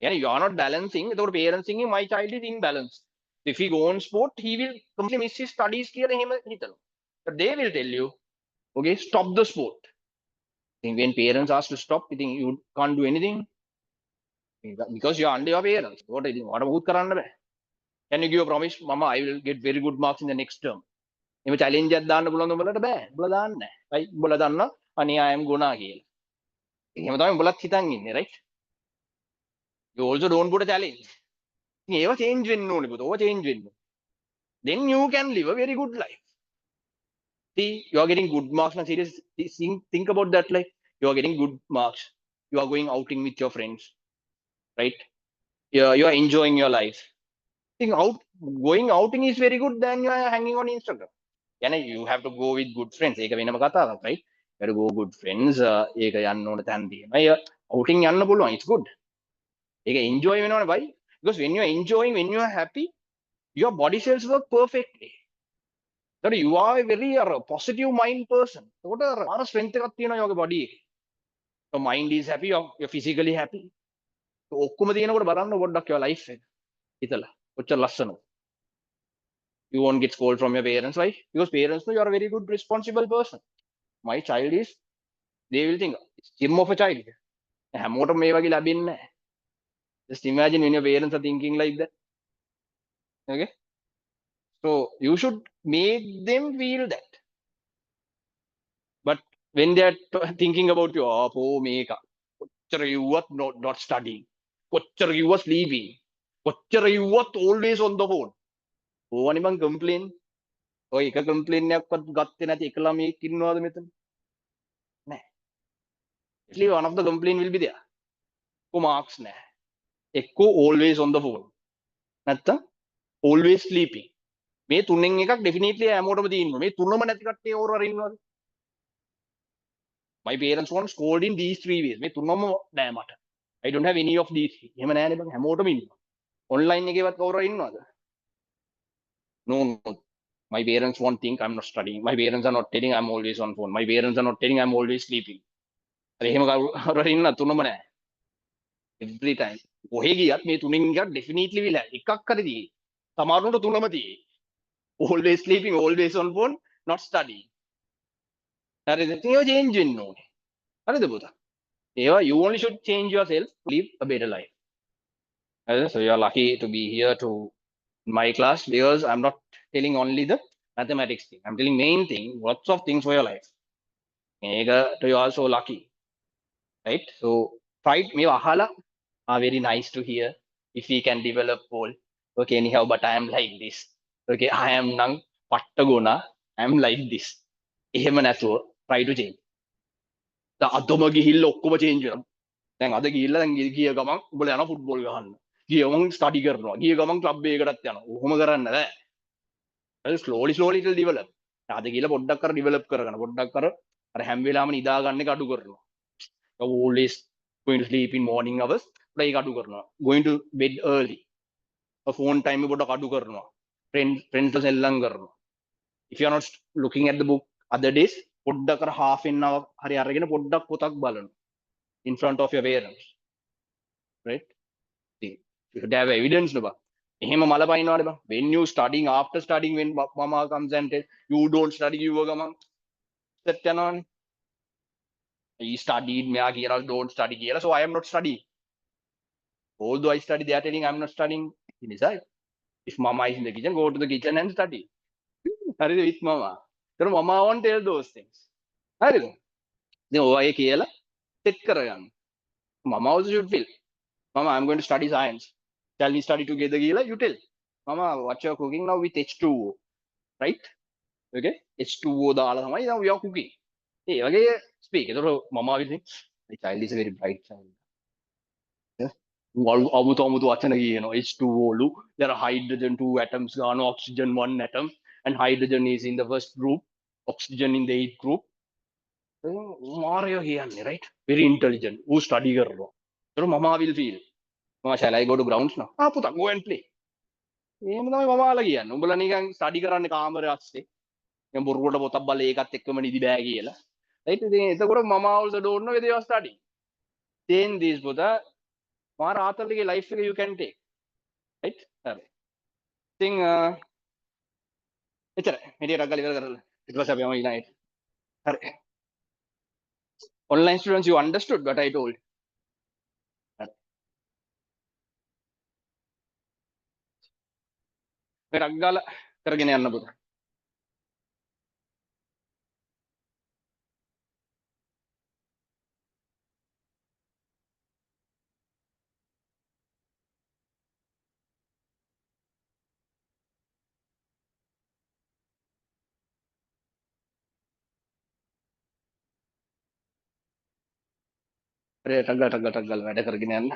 Yeah, you are not balancing. The parents thinking my child is imbalanced. If he go on sport, he will completely miss his studies. But they will tell you, okay, stop the sport. When parents ask to stop, you think you can't do anything because you are under your parents. What about karanda? Can you give a promise, Mama? I will get very good marks in the next term. If you challenge that, dan bulan bulan bad. Bulan ne, right? Bulan na, ani I am gonna kill. If you bulan kitang in, right? You also don't put a challenge. You change when no, change when. Then you can live a very good life. See, you are getting good marks. Now, seriously, think about that. Like you are getting good marks. You are going outing with your friends, right? You are enjoying your life. Going outing is very good than you are hanging on Instagram. You have to go with good friends. Right? You have to go good friends. Outing it's good. Enjoy why? Because when you are enjoying, when you are happy, your body cells work perfectly. So you are a very positive mind person. What are strength in your body? Your mind is happy, you're physically happy. So what your life is. You won't get scolded from your parents. Why? Because parents know you are a very good, responsible person. My child is, they will think, it's Jim of a child. Just imagine when your parents are thinking like that. Okay? So you should make them feel that. But when they are thinking about you, oh, make up. You were not studying. You were sleeping. You were always on the phone. Oh, anyone complain? Oh, you can complain. Actually, one of the complaint will be there. Marks ne. Echo always on the phone. Natta always sleeping. May tuning ekak definitely I am out of the inno. May tunama nati katte or inno. My parents won't scold in these 3 ways. May tunama damata. I don't have any of these. Hema nane bang hamota minno. Online ege wat kawra inno. No. My parents won't think I'm not studying. My parents are not telling I'm always on phone. My parents are not telling I'm always sleeping. Every time. Definitely will have. Always sleeping, always on phone, not studying. That is the thing you change in no. You only should change yourself to live a better life. So you're lucky to be here to my class because I'm not telling only the mathematics thing. I'm telling main thing, lots of things for your life. You're also lucky. Right? So fight me wahala are very nice to hear. If we can develop all. Okay, anyhow, but I am like this. Okay, I am nang pattagona. I am like this. Try to change. The Adoma Gihil Okuma change. Then other Gila and Gia Gamang, Bulana football gun. Giamong study girl, Giamong club Begatano, Homagaran. Slowly it will develop. The Gila Bodakar develop Karan, Bodakar, or Hamvilam Ida Ganeka to Gurno. Always going to sleep in morning hours. ඒක අඩු කරනවා. Going to bed early. Phone time එක පොඩ්ඩක් අඩු කරනවා. Friends එල්ලම් කරනවා. If you are not looking at the book other days, පොඩ්ඩක් අර half an hour හරි අරගෙන පොඩ්ඩක් පොතක් බලන්න. In front of your parents. Right? See, you should have evidence නේ බා. එහෙම මල පනිනවානේ බා. When you studying, after studying, when mama comes and tell you don't study, you ගමන් set යනවානේ. He studied, මෙයා කියලා don't study කියලා, so I am not studying. Although I study, they are telling I am not studying. He decide. If mama is in the kitchen, go to the kitchen and study. හරිද with mama. then mama won't tell those things. හරිද? දැන් ඔය කියලා set කරගන්න. Mama also should feel. Mama, I'm going to study science. Shall we study together? You tell. Mama, what you're cooking now with H2O, right? Okay, H2O දාලා තමයි now we are cooking. ඒ වගේ speak. ඒතකොට mama will think, the child is a very bright child. Yeah. අමුතු වචන කියනවා. H2O ලු. There are hydrogen 2 atoms ගන්න, oxygen 1 atom, and hydrogen is in the first group, oxygen in the 8th group. මාරයෝ කියන්නේ, right? Very intelligent. Who study කරනවා. ඒතකොට mama will feel. Mama, shall I go to grounds now? පුතා, go and play. එහෙම තමයි මමාලා කියන්නේ. උඹලා නිකන් study කරන්නේ කාමරේ අස්සේ. නිකන් බොරුවට පොතක් බලලා ඒකත් එක්කම නිදි බෑ කියලා. right? ඉතින් එතකොට mama also don't know whether you are studying. Then this පුතා මා රාතල්ගේ life එක you can take. right? හරි. ඉතින් එච්චරයි. මෙඩියට අග්ගල ඉවර කරලා. ඊට පස්සේ අපි යමු ඊළඟට. හරි. Online students, you understood what I told. හරි. අග්ගල කරගෙන යන්න පුතා. හරි ටග්ගල වැඩ කරගෙන යන්න.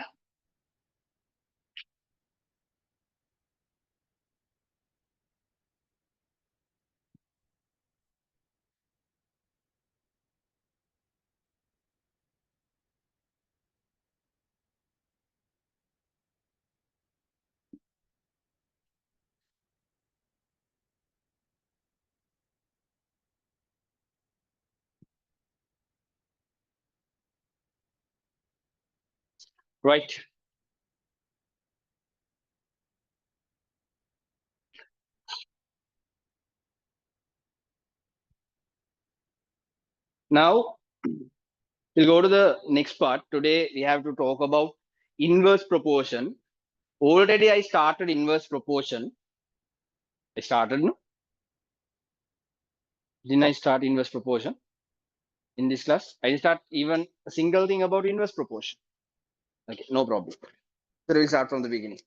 right? Now we'll go to the next part. Today we have to talk about inverse proportion. Already I started inverse proportion. I started, no? Didn't I start inverse proportion in this class? I didn't start even a single thing about inverse proportion. Okay, no problem. So we'll start from the beginning.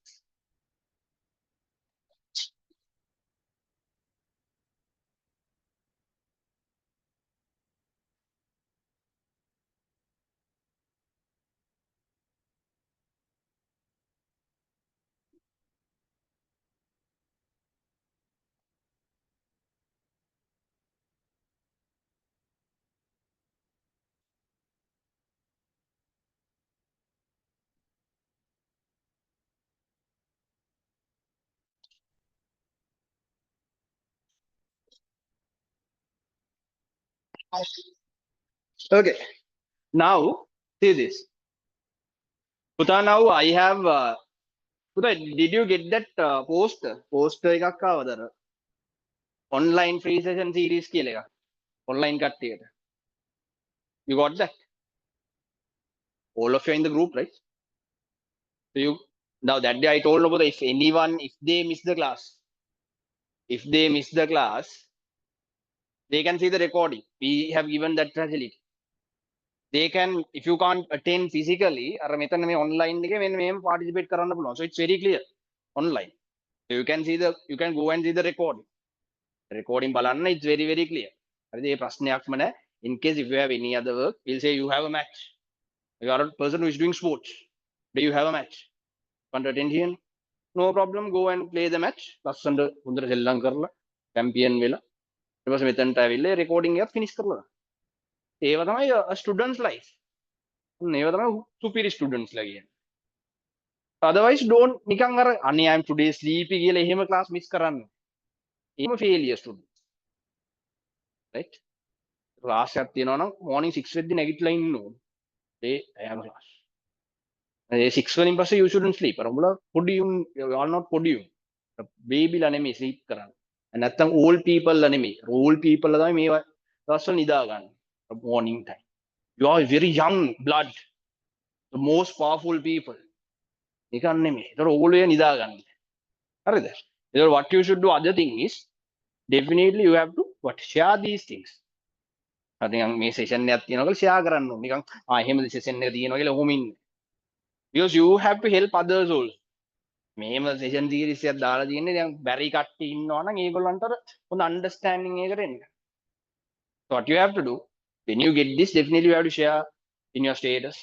Okay, now see this. Puta, now I have. Puta, did you get that poster? Poster එකක් ආවද අර online free session series කියලා එකක්. Online කට්ටියට. You got that? All of you are in the group, right? So you now that day I told about if anyone, if they miss the class, they can see the recording. We have given that facility. They can, if you can't attend physically, අර මෙතන මේ online එකේ මෙන්න මෙහෙම participate කරන්න පුළුවන්. So it's very clear online. So you can see you can go and see the recording. Recording බලන්න, it's very very clear. හරිද? මේ ප්‍රශ්නයක්ම නැහැ. In case if you have any other work, we'll say you have a match. You are a person who is doing sports. Do you have a match? Want to attend here? No problem. Go and play the match. ලස්සනට හොඳට සෙල්ලම් කරලා champion වෙලා ඊට පස්සේ මෙතනට ඇවිල්ලා recording එක finish කරලා. ඒව තමයි a student's life. ඒව තමයි superior students ලා කියන්නේ. otherwise don't නිකන් අර අනේ I'm today sleepy කියලා එහෙම class miss කරන්න. එහෙම failure student. Right? class එකක් තියෙනවා නම් morning 6 වෙද්දි නැගිටලා ඉන්න ඕනේ. ඒ I have class. ඒ 6 වලින් පස්සේ you shouldn't sleep. අර උඹලා පොඩි you are not පොඩි baby ලා නෙමෙයි sleep කරන්න. නැත්තම් old people ලා නෙමෙයි. old people ලා තමයි මේ දවස්වල නිදා ගන්න. morning time. You are very young blood. The most powerful people. නිකන් නෙමෙයි. ඒතර ඕගොල්ලෝ නිදා ගන්න. හරිද? ඒතර what you should do other thing is definitely you have to what share these things. අදින් මේ session එකක් තියෙනවා කියලා share කරන්න ඕනේ. නිකන් එහෙමද session එක තියෙනවා කියලා ඔහොම ඉන්න. Because you have to help others also. මේම session series එකක් දාලා තියෙන්නේ දැන් බැරි කට්ටිය ඉන්නවා නම් ඒගොල්ලන්ට හොඳ understanding එකකට එන්න. So what you have to do when you get this, definitely you have to share in your status,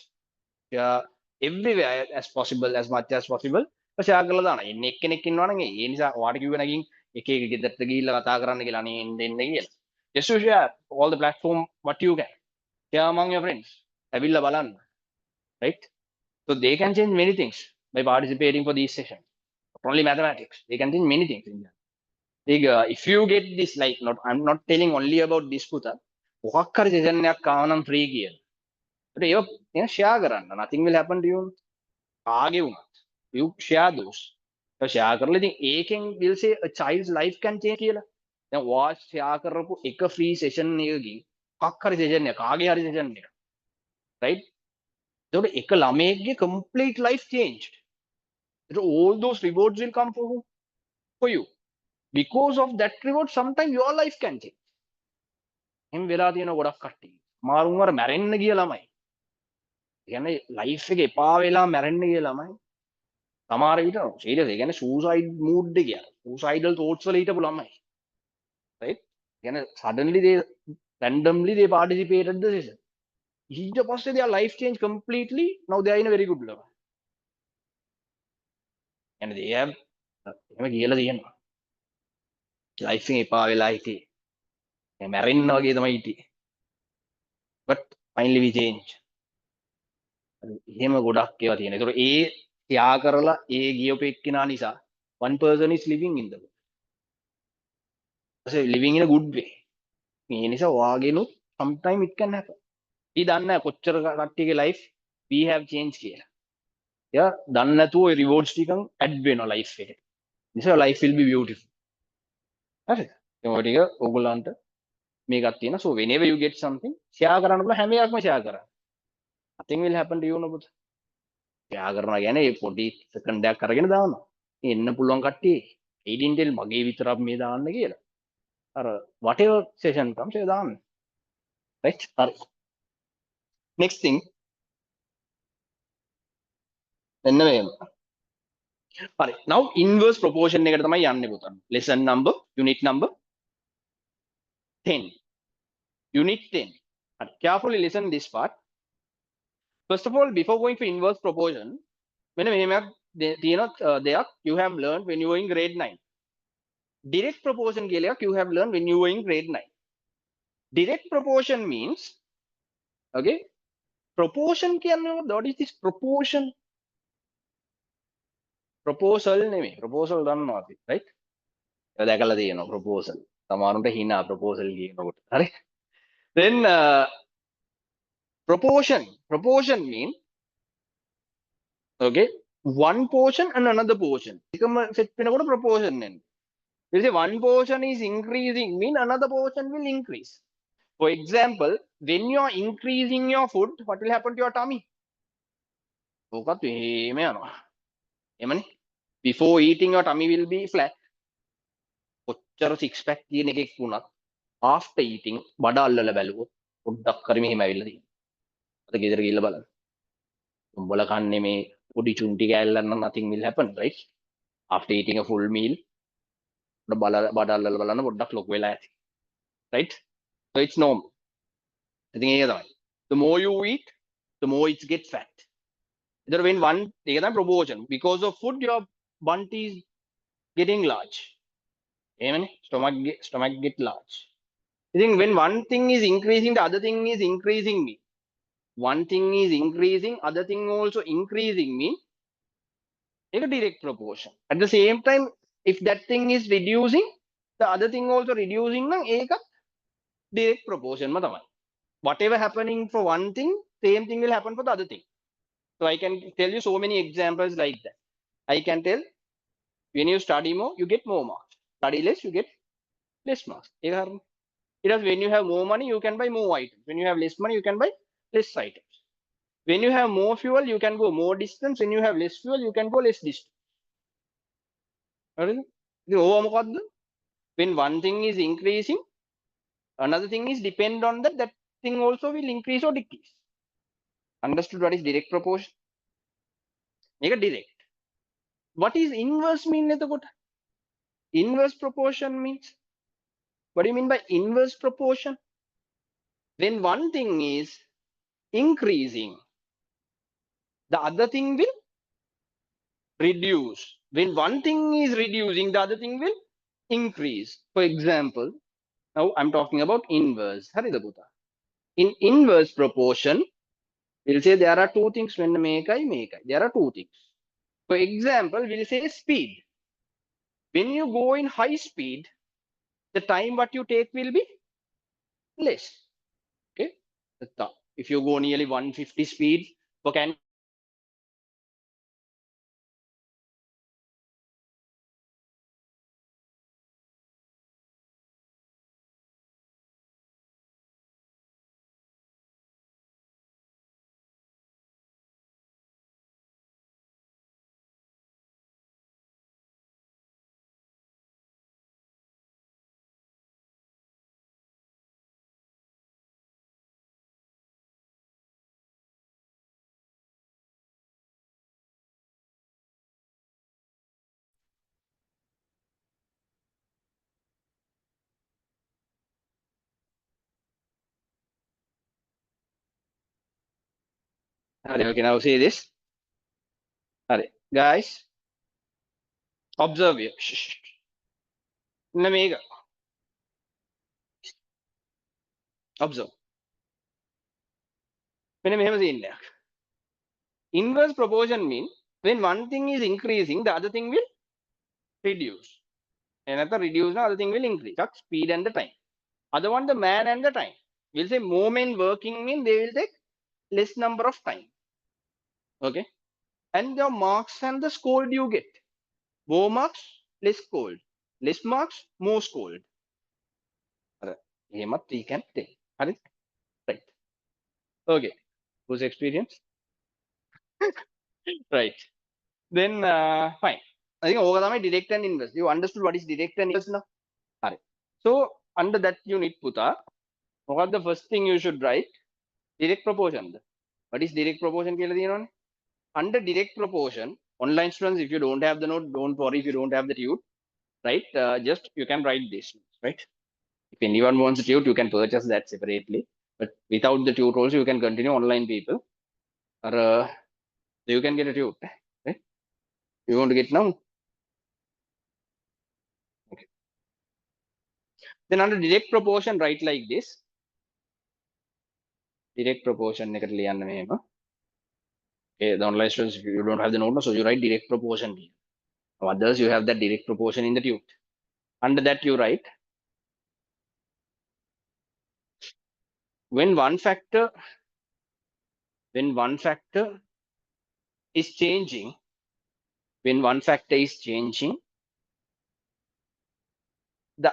share everywhere as possible, as much as possible. share කරලා දාන්න. එන්නේ එක්කෙනෙක් ඉන්නවා නම් ඒ නිසා ඔයාට කිව්ව නැගින් එක එක ගෙදරට ගිහිල්ලා කතා කරන්න කියලා අනේ එන්න කියලා. Just to share all the platform what you can. Share among your friends. ඇවිල්ලා බලන්න. Right? So they can change many things by participating for these sessions. Not only mathematics, they can change many things in that. Like, if you get this, like, not, I'm not telling only about this puta. මොකක් හරි session එකක් ආව නම් free කියලා. ඒක share කරන්න. Nothing will happen to you. කාගේ වුණත්. You share those. So share කරලා ඉතින් ඒකෙන් will say a child's life can change කියලා. දැන් watch share කරපු එක free session එකකින් මොකක් හරි session එක කාගේ හරි session එක. Right? So එක ළමයෙක්ගේ complete life changed. So all those rewards will come for who? For you. Because of that reward, sometimes your life can change. එහෙම වෙලා තියෙන ගොඩක් කට්ටිය. මාරුන් වර මැරෙන්න ගිය ළමයි. කියන්නේ life එක එපා වෙලා මැරෙන්න ගිය ළමයි. සමහර විට serious ඒ කියන්නේ suicide mood එක කියන්නේ. Suicidal thoughts වල හිටපු ළමයි. Right? කියන්නේ suddenly they randomly they participated the session. ඊට පස්සේ their life changed completely. Now they are in a very good level. And they have එහෙම කියලා තියෙනවා. life එකේ එපා වෙලා හිටියේ. මැරෙන්න වගේ තමයි හිටියේ. But finally we change. එහෙම ගොඩක් ඒවා තියෙනවා. ඒතකොට ඒ ත්‍යාග කරලා ඒ ගියපු එක්කිනා නිසා one person is living in the world. So living in a good way. මේ නිසා වාගෙනුත් sometime it can happen. ඊ දන්නේ නැහැ කොච්චර කට්ටියගේ life we have changed කියලා. එයා දන්නේ නැතුව ඒ rewards ටිකන් add වෙනවා life එකට. නිසා life will be beautiful. හරිද? ඒ ටික ඕගොල්ලන්ට මේකක් තියෙනවා. So whenever you get something share කරන්න පුළුවන් හැම එකක්ම share කරන්න. Nothing will happen to you නබුත. share කරනවා කියන්නේ ඒ පොඩි second එකක් අරගෙන දානවා. එන්න පුළුවන් කට්ටිය. ඒ didn't tell මගේ විතරක් මේ දාන්න කියලා. අර whatever session comes ඒ දාන්න. Right? හරි. Next thing. එන්න මේක. හරි. Now inverse proportion එකට තමයි යන්නේ පුතන්. Lesson number, unit number 10. Unit 10. Right. Carefully listen this part. First of all, before going to inverse proportion, when you have learned when you were in grade 9. Direct proportion you have learned when you were in grade 9. Direct proportion means, okay, proportion what is this proportion? Proposal නෙමෙයි. Proposal දන්නවා අපි, right? ඒක දැකලා තියෙනවා proposal. සමහරුන්ට hina proposal කියනකොට. හරි? Then proportion mean, okay, one portion and another portion. එකම set වෙනකොට proportion එන්නේ. If one portion is increasing, mean another portion will increase. For example, when you are increasing your food, what will happen to your tummy? ඕකත් එහෙම යනවා. එමනේ. Before eating, your tummy will be flat. කොච්චර six pack තියෙන එකෙක් වුණත් after eating බඩ අල්ලලා බැලුවොත් පොඩ්ඩක් හරි මෙහෙම ඇවිල්ලා තියෙනවා. අද ගෙදර ගිහලා බලන්න. උඹලා කන්නේ මේ පොඩි චුන්ටි කෑල්ලක් නම් nothing will happen, right? After eating a full meal, බඩ අල්ලලා බලන්න පොඩ්ඩක් ලොකු වෙලා ඇති. Right? So it's normal. ඉතින් ඒක තමයි. The more you eat, the more it gets fat. Either when one take the proportion because of food your bunt is getting large. Amen. Stomach get large. I think when one thing is increasing, the other thing is increasing me. One thing is increasing, other thing also increasing me. a direct proportion. At the same time, if that thing is reducing, the other thing also reducing, na eka direct proportion ma thamai. Whatever happening for one thing, same thing will happen for the other thing. So I can tell you so many examples like that. I can tell when you study more, you get more marks. Study less, you get less marks. Because when you have more money, you can buy more items. When you have less money, you can buy less items. When you have more fuel, you can go more distance. When you have less fuel, you can go less distance. When one thing is increasing, another thing is depend on that. That thing also will increase or decrease. Understood what is direct proportion? Make a direct. What is inverse mean? Inverse proportion means, what do you mean by inverse proportion? When one thing is increasing, the other thing will reduce. When one thing is reducing, the other thing will increase. For example, now I'm talking about inverse. In inverse proportion, we'll say there are two things when make I. There are two things. For example, we'll say speed. When you go in high speed, the time what you take will be less. Okay. If you go nearly 150 speed, for can okay, now say this. Guys, observe here. Observe. Inverse proportion means when one thing is increasing, the other thing will reduce. Another reduce, the other thing will increase. That's speed and the time. Other one, the man and the time. We'll say more men working mean they will take less number of time. Okay. And the marks and the scold you get. More marks, less scold. Less marks, more scold. We can take. Right. Okay. Whose experience? Right. Then fine. I think over direct and inverse. You understood what is direct and inverse now? Right. So under that unit, Puta, what the first thing you should write? Direct proportion. What is direct proportion? Under direct proportion, online students, if you don't have the note, don't worry if you don't have the tute, right? Just you can write this, right? If anyone wants a tute, you can purchase that separately. But without the tute also, you can continue online people. Or you can get a tute, right? You want to get now? Okay. Then under direct proportion, write like this. Direct proportion, okay, the online students, if you don't have the note, so you write direct proportion. Others, you have that direct proportion in the tute. Under that, you write when one factor is changing, the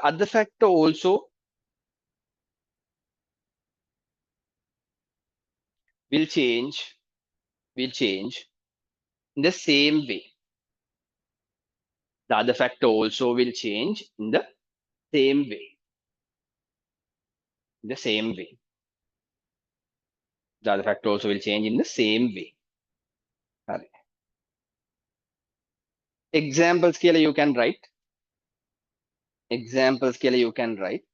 other factor also will change in the same way. The other factor also will change in the same way. The other factor also will change in the same way. Example scale you can write. Example scale you can write.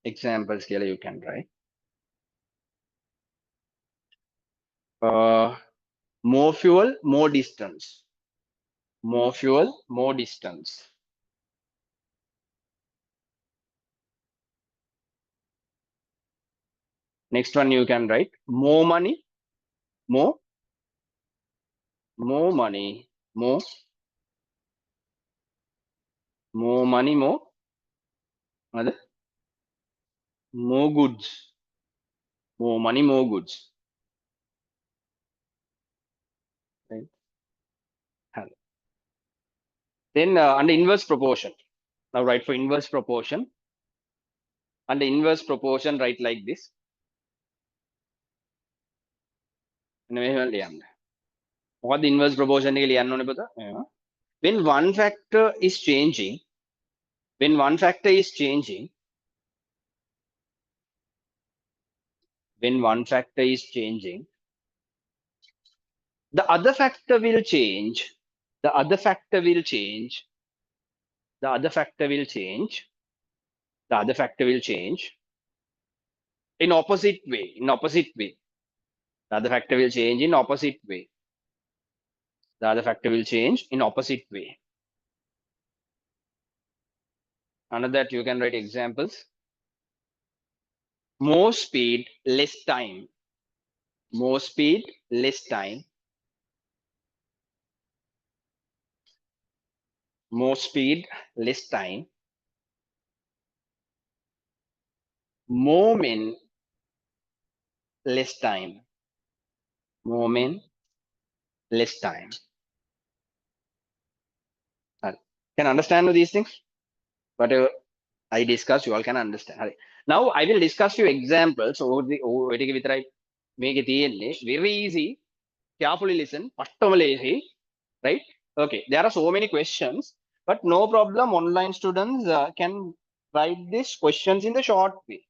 Example scale you can write. More fuel, more distance. More fuel, more distance. Next one you can write more money, more money, more money, more other more goods, more money, more goods. Right. Then under inverse proportion. Now write for inverse proportion. Under inverse proportion, write like this. What the inverse proportion? When one factor is changing, when one factor is changing, when one factor is changing, the other factor will change. The other factor will change. The other factor will change. The other factor will change in opposite way. In opposite way. The other factor will change in opposite way. The other factor will change in opposite way. Under that, you can write examples. More speed, less time. More speed, less time. More speed, less time. More men, less time. More men, less time. Can understand these things? Whatever I discuss, you all can understand. Now I will discuss you examples over the make it very easy. Carefully listen. Right? Okay. There are so many questions, but no problem. Online students can write these questions in the short way.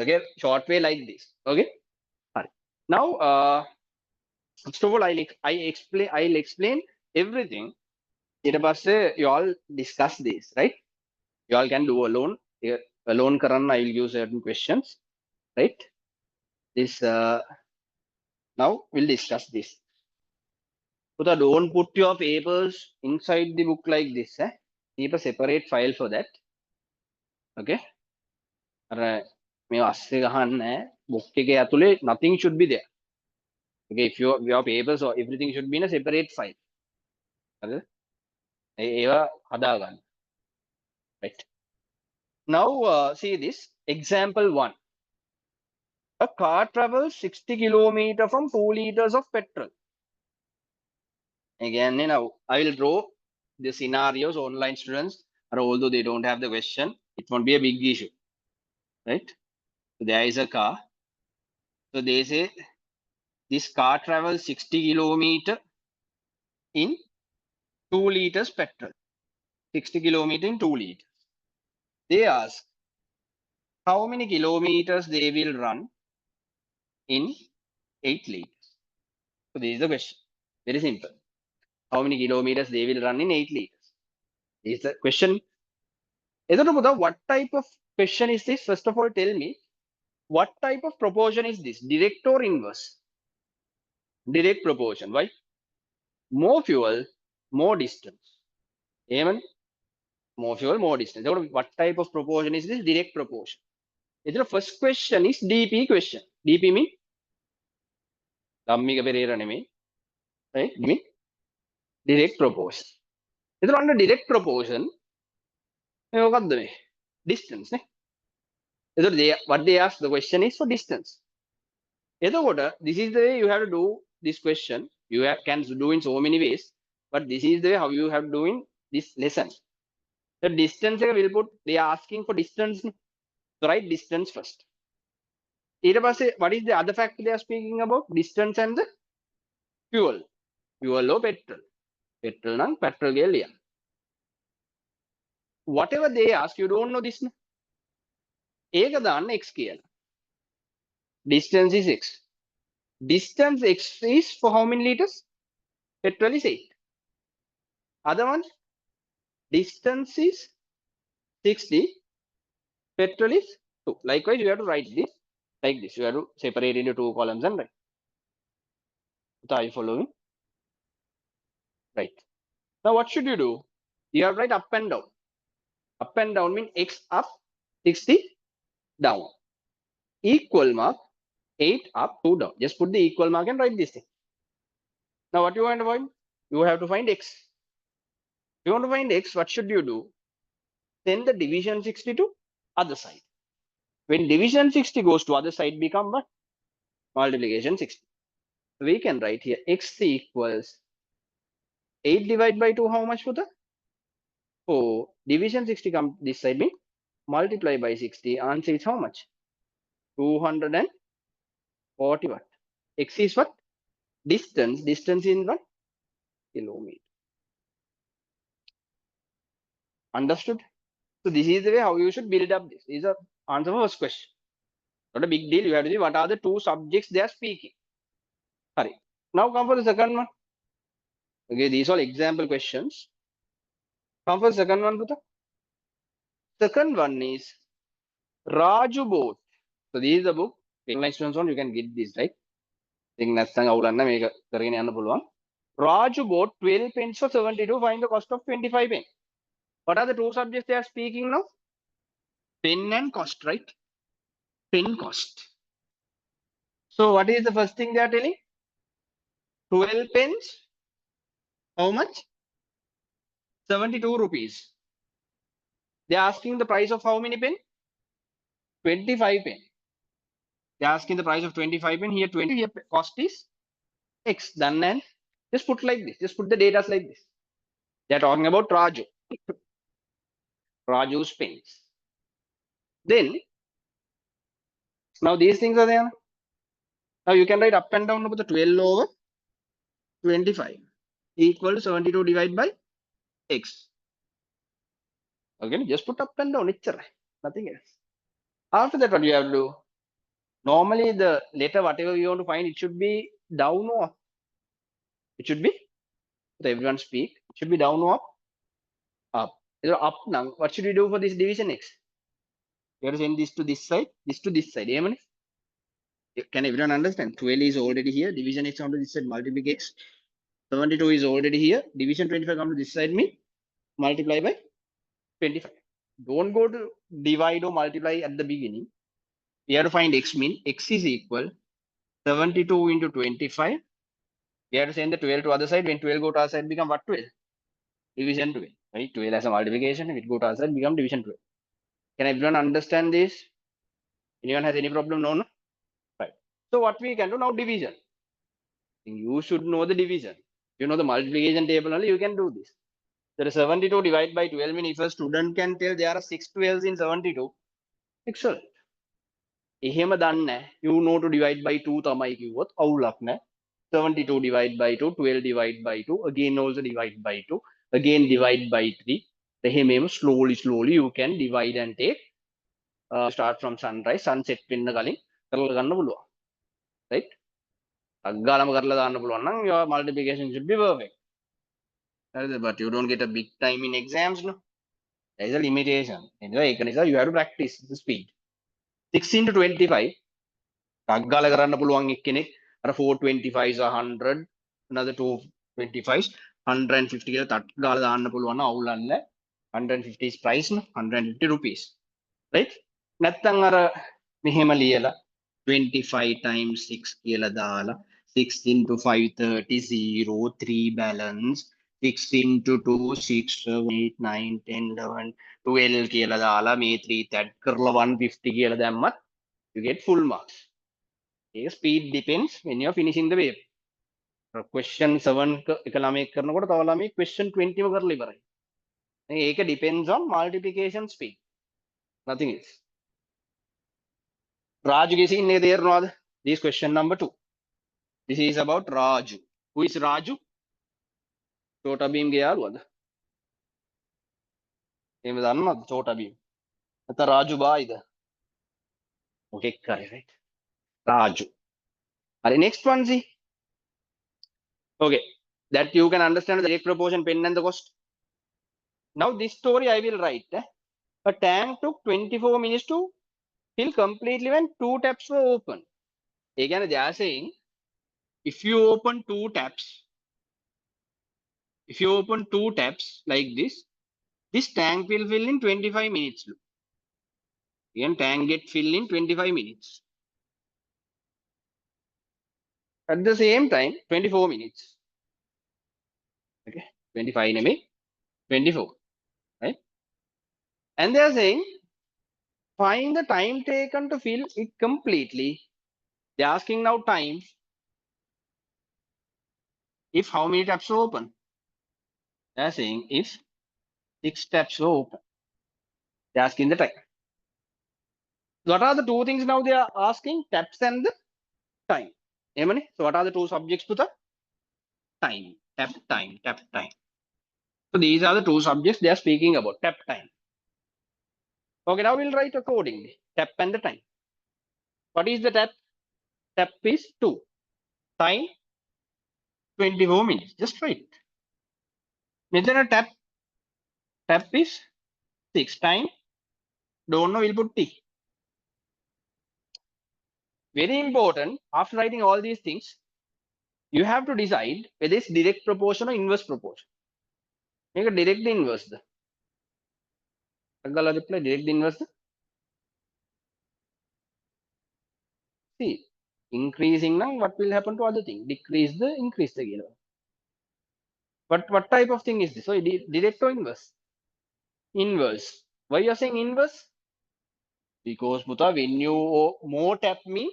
Okay, short way like this. Okay. Now, first of all, I'll explain everything. You all discuss this, right? You all can do alone. Alone, Karan, I will use certain questions, right? This now we'll discuss this. So don't put your papers inside the book like this. Keep a separate file for that. Okay. Nothing should be there. Okay, if your papers or everything should be in a separate file. Okay. Right. Now see this example 1. A car travels 60 kilometers from 2 liters of petrol. Again, I will draw the scenarios. Online students, or although they don't have the question, it won't be a big issue, right? So there is a car. So they say this car travels 60 kilometers in 2 liters petrol. 60 kilometers in 2 liters. They ask how many kilometers they will run in 8 liters. So this is the question. Very simple. How many kilometers they will run in 8 liters? This is the question. What type of question is this? First of all, tell me, what type of proportion is this? Direct or inverse? Direct proportion. Why? More fuel, more distance. Amen. More fuel, more distance. What type of proportion is this? Direct proportion. The first question is DP question. DP mean right? Mean direct proportion. Under direct proportion, distance. What they ask the question is for distance. This is the way you have to do this question. You can do in so many ways, but this is the way how you have doing this lesson. The distance will put, they are asking for distance. So write distance first. What is the other factor they are speaking about? Distance and the fuel. Fuel or petrol. Petrol and petrol gas. Whatever they ask, you don't know this. X කියලා. Distance is x. Distance x is for how many liters? Petrol is 8. Other one, distance is 60. Petrol is 2. Likewise, you have to write this like this. You have to separate into 2 columns and write. So are you following? Right. Now what should you do? You have to write up and down. Up and down means x up, 60 down. Equal mark. 8 up, 2 down. Just put the equal mark and write this thing. Now what you want to find? You have to find x. If you want to find x, what should you do? Send the division 60 to other side. When division 60 goes to other side, become what? Multiplication 60. So we can write here x equals 8 divided by 2. How much for the? Oh, division 60 come this side, mean multiply by 60. Answer is how much? 240 what? X is what? Distance. Distance in what? Kilometer. Understood? So this is the way how you should build up this. These are answer for first question. Not a big deal. You have to see what are the two subjects they are speaking. Hurry. Now come for the second one. Okay, these are example questions. Come for the second one, Buddha. Second one is Raju boat. So this is the book. Online students on, you can get this, right? Raju bought 12 pens for 72. Find the cost of 25 pens. What are the two subjects they are speaking now? Pen and cost, right? Pen cost. So what is the first thing they are telling? 12 pens. How much? 72 rupees. They are asking the price of how many pen? 25 pen. They are asking the price of 25 pen. Here 20. Here cost is X. Done and just put like this. Just put the data like this. They are talking about Raju. Raju's pens. Then now these things are there. Now you can write up and down about the 12 over 25 equal to 72 divided by x. Okay, just put up and down. It's nothing else. After that, what you have to do? Normally, the letter, whatever you want to find, it should be down or up. It should be, so everyone speak, it should be down or up. Up. So up now, what should we do for this division x? You have to send this to this side, this to this side. Can everyone understand? 12 is already here, division x onto this side, multiply x. 72 is already here, division 25 come to this side, mean multiply by 25. Don't go to divide or multiply at the beginning. We have to find x, mean x is equal 72 into 25. We have to send the 12 to other side. When 12 go to other side, become what 12? Division 12. Right? 12 as a multiplication. If it go to other side, become division 12. Can everyone understand this? Anyone has any problem? No, no? Right. So what we can do now, division. You should know the division. You know the multiplication table only, you can do this. There is 72 divided by 12 means if a student can tell there are 6 12s in 72. Excellent. එහෙම දන්නේ you know to divide by 2 තමයි කිව්වොත් අවුලක් නෑ 72 divide by 2 12 divide by 2 again also divide by 2 again divide by 3 එහෙමම slowly you can divide and take start from sunrise sunset වෙන්න කලින් කරලා ගන්න පුළුවන් right අග්ගාලම කරලා දාන්න පුළුවන් නම් your multiplication should be perfect but you don't get a big time in exams no there is a limitation ඒක නිසා you have to practice the speed 6 into 25 Aggala කරන්න පුළුවන් එක්කෙනෙක් අර 425 100 another 225 150 කියලා තට් ගාලා දාන්න පුළුවන් නම් අවුලන්නේ 150 is price no 150 rupees right නැත්තම් අර මෙහෙම ලියලා 25 times 6 කියලා දාලා 6 into 5 30 0 3 balance 6 into 2 6 7 8 9 10 11 12 කියලා දාලා මේ 3 ටැඩ් කරලා 150 කියලා දැම්මත් you get full marks. Speed depends when you are finishing the paper. Question 7 එක ළමයෙක් කරනකොට තව ළමයෙක් question 20 ම කරලා ඉවරයි. ඒක depends on multiplication speed. Nothing else. Raju ගේ scene එක තේරෙනවද? This question number 2. This is about Raju. Who is Raju? Chota Bheem ගේ යාළුවද? එහෙම දන්නවද Chota Bheem? නැත්නම් Raju බායිද? Okay, correct, right? Raju. Alright, next one see. Okay, that you can understand the direct proportion pen and the cost. Now this story I will write. A tank took 24 minutes to fill completely when 2 taps were open. Again, they are saying if you open 2 taps like this tank will fill in 25 minutes. Again, tank get filled in 25 minutes. At the same time, 24 minutes. Okay, 25 නෙමෙයි 24, right? And they are saying find the time taken to fill it completely. They are asking now time. If how many tabs are open? They are saying if 6 tabs are open. They are asking the time. What are the two things now they are asking? Tabs and the time. Emani? So what are the two subjects to the time? Tab time, tab time. So these are the two subjects they are speaking about. Tab time. Okay, now we'll write accordingly. Tab and the time. What is the tab? Tab is 2. Time 24 minutes. Just write. Measure tab. Tab is 6. Time. Don't know, we'll put T. Very important. After writing all these things, you have to decide whether it's direct proportion or inverse proportion. Make a direct inverse. Reply direct inverse. See, increasing now, what will happen to other thing? Decrease the increase the gain. But what type of thing is this? So direct or inverse? Inverse. Why you are saying inverse? Because Puta, when you more tap me,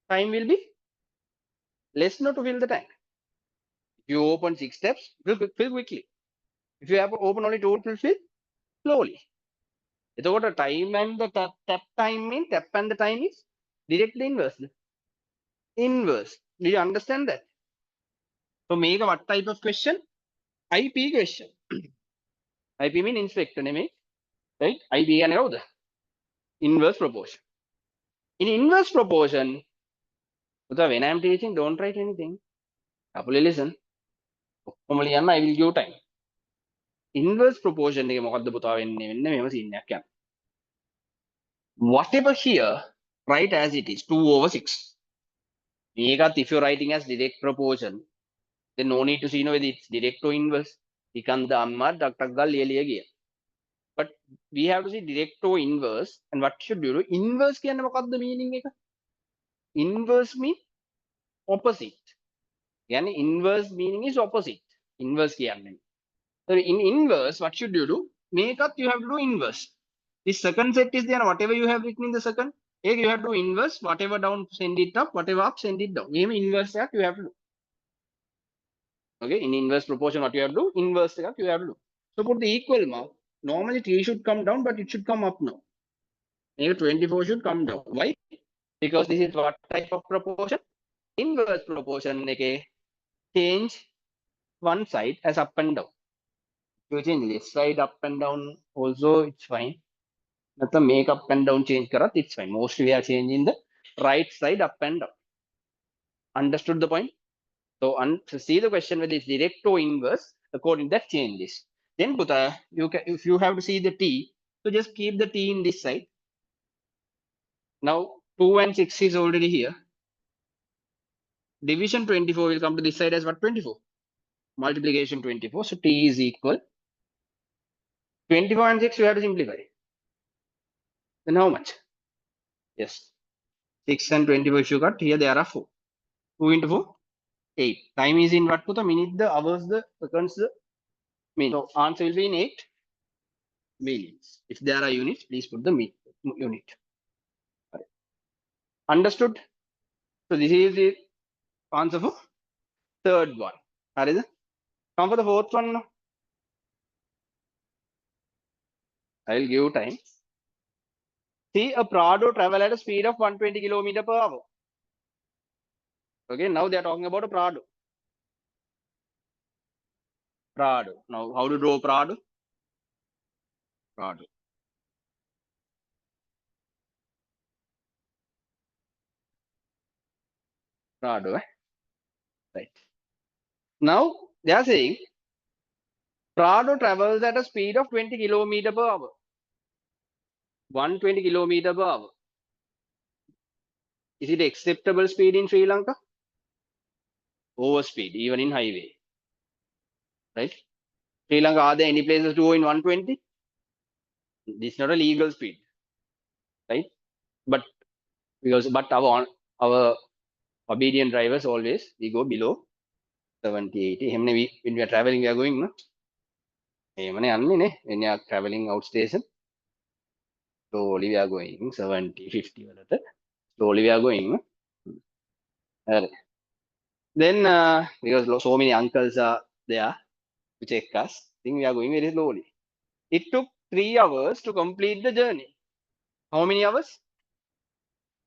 time will be less not to fill the tank. If you open 6 steps, it will fill quickly. If you have open only 2, it will fill slowly. It's a time and the tap time mean tap and the time is directly inverse. Inverse. Do you understand that? So make a what type of question? IP question. IP mean inspector name, right? IP and the inverse proportion. In inverse proportion, when I'm teaching, don't write anything. Happily listen. Normally, I will give time. Inverse proportion whatever here, write as it is, 2/6. If you're writing as direct proportion, then no need to see whether it's direct or inverse. But we have to see direct or inverse. And what should you do? Inverse can the meaning. Inverse means opposite. Inverse meaning is opposite. Inverse. So in inverse, what should you do? Make up, you have to do inverse. This second set is there, whatever you have written in the second, you have to do inverse, whatever down, send it up, whatever up, send it down. Game inverse that you have to do. Okay, in inverse proportion, what you have to do? Inverse that you have to do. So put the equal mark. Normally T should come down, but it should come up now. 24 should come down. Why? Because this is what type of proportion? Inverse proportion. Okay, change one side as up and down. If you change left side up and down, also it's fine. Let the make up and down change karat, it's fine. Mostly we are changing the right side up and down. Understood the point? So see the question whether it's direct or inverse, according to that change this. Then you can, if you have to see the T, so just keep the T in this side. Now 2 and 6 is already here. Division 24 will come to this side as what? 24. Multiplication 24. So T is equal. 24 and 6 you have to simplify. Then how much? Yes. 6 and 24 you got. Here there are 4. 2 into 4. 8. Time is in what? The minute, the hours, the seconds, the minute. So answer will be in 8 minutes. If there are units, please put the unit. Right. Understood? So this is the answer for third one. Come for the fourth one now. I will give time. See a Prado travel at a speed of 120 km per hour. Okay, now they are talking about a Prado. Prado. Now, how to draw Prado? Prado. Prado, eh? Right. Now, they are saying Prado travels at a speed of 20 km per hour. 120 km per hour. Is it acceptable speed in Sri Lanka? Overspeed, even in highway. Right? Sri Lanka, are there any places to go in 120? This is not a legal speed. Right? But our obedient drivers always we go below 70, 80. When we are traveling, we are going, no? When you are traveling out station, slowly we are going 70, 50. Slowly we are going. Then, because so many uncles are there to check us, I think we are going very slowly. It took 3 hours to complete the journey. How many hours?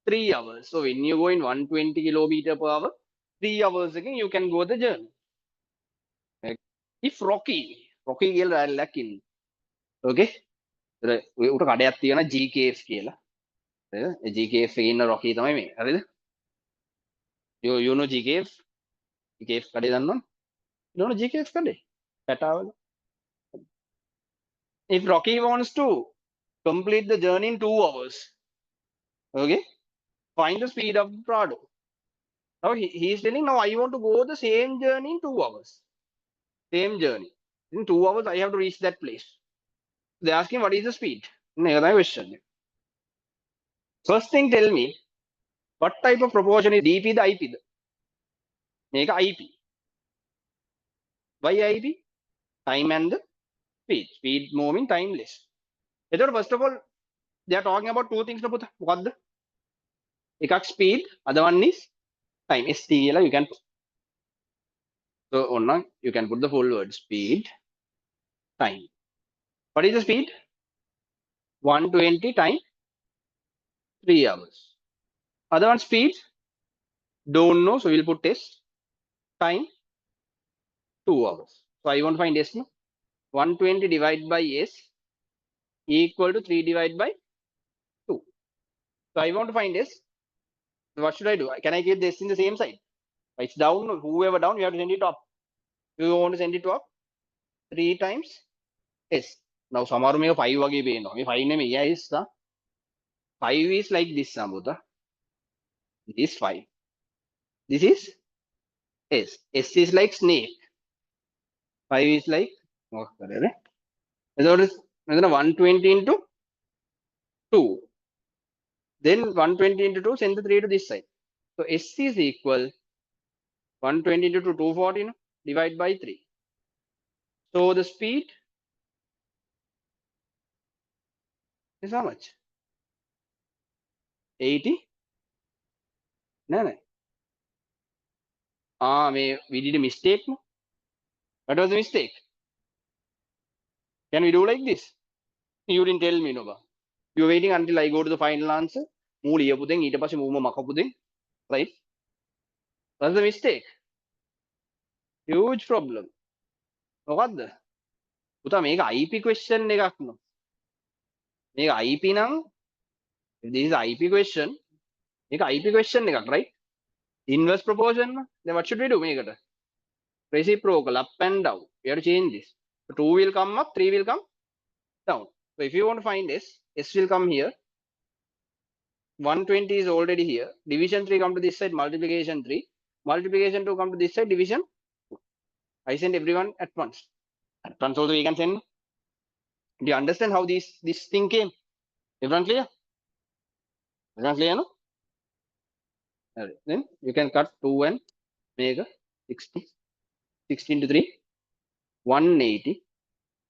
3 hours. So when you go in 120 kilometer per hour, 3 hours again, you can go the journey. If Rocky කියලා ලැකින්. Okay? උට කඩයක් තියෙනවා GKF කියලා. GKF එකේ ඉන්න Rocky තමයි මේ. හරිද? You know GKF? GKF කඩේ දන්නවද? You know GKF කඩේ? පැටාවල. If Rocky wants to complete the journey in 2 hours, okay, find the speed of the Prado. Now he is telling, now I want to go the same journey in 2 hours. Same journey. In 2 hours, I have to reach that place. They ask him, what is the speed? Another question. First thing, tell me, what type of proportion is DP the IP? Make IP. Why IP? Time and the speed. Speed moving, timeless. First of all, they are talking about two things. What the? Ekak speed, other one is time. ST you can put. So you can put the full word speed, time. What is the speed? 120 time 3 hours. Other one speed, don't know, so we'll put S. Time 2 hours. So I want to find S. No? 120 divided by S equal to 3 divided by 2. So I want to find S. What should I do? Can I get this in the same side? It's down, whoever down, you have to send it up. You want to send it up 3 times S. Now samaru me 5 wage payno. Me 5 neme is 5 is like this sambuta. This 5. This is S. S is like snake. 5 is like 120 into 2. Then 120 into 2, send the 3 to this side. So S is equal 120 into 2, 240, no? Divide by 3. So the speed is how much? 80? No. We did a mistake. No? What was the mistake? Can we do like this? You didn't tell me, no. You're waiting until I go to the final answer. Right? That's the mistake. Huge problem. What the? Make IP question. Make IP now. If this is IP question, make IP question, right? Inverse proportion. Then what should we do? Make it reciprocal, up and down. We have to change this. So 2 will come up, 3 will come down. So if you want to find S, S will come here. 120 is already here. Division 3 come to this side, multiplication 3. Multiplication 2 come to this side, division 2. I send everyone at once. At once also we can send. Do you understand how this thing came? Everyone clear? Everyone clear, no? Right. Then you can cut 2 and make a 60. 16 to 3. 180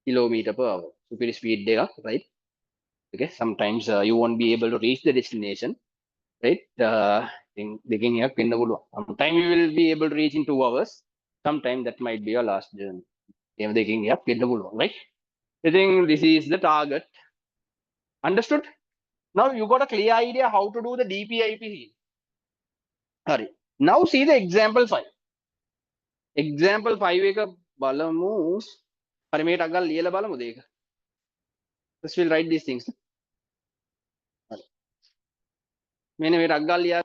kilometer per hour. Super speed there, right? Okay. Sometimes you won't be able to reach the destination, right? Sometime you will be able to reach in 2 hours. Sometime that might be your last journey. Right? I think this is the target. Understood? Now you got a clear idea how to do the DPIP. Sorry. Now see the example 5. Example 5 එක බලමු. හරි මේකට අගල් ලියලා බලමුද ඒක? Just will write these things. හරි. මෙන්න මේකට අගල් ලියා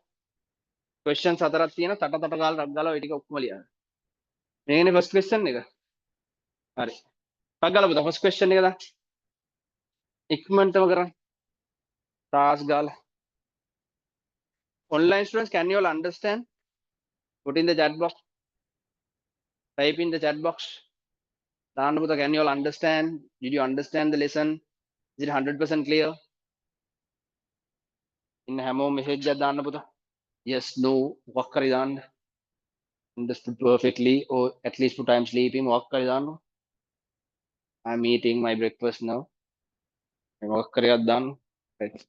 questions හතරක් තියෙනවා. තට ගාලා රක් ගාලා ඔය ටික ඔක්කොම ලියන්න. මේකනේ first question එක. හරි. රක් ගාලා පුතා first question එක දාන්න. ඉක්මනටම කරන්න. task ගාලා. Online students, can you all understand? Put in the chat box. Type in the chat box. Can you all understand? Did you understand the lesson? Is it 100% clear? In Hamo message දාන්න පුතා. Yes, no, work karidan, understood perfectly, or at least 2 times sleeping, work karidan. I'm eating my breakfast now. Work karidan. Right.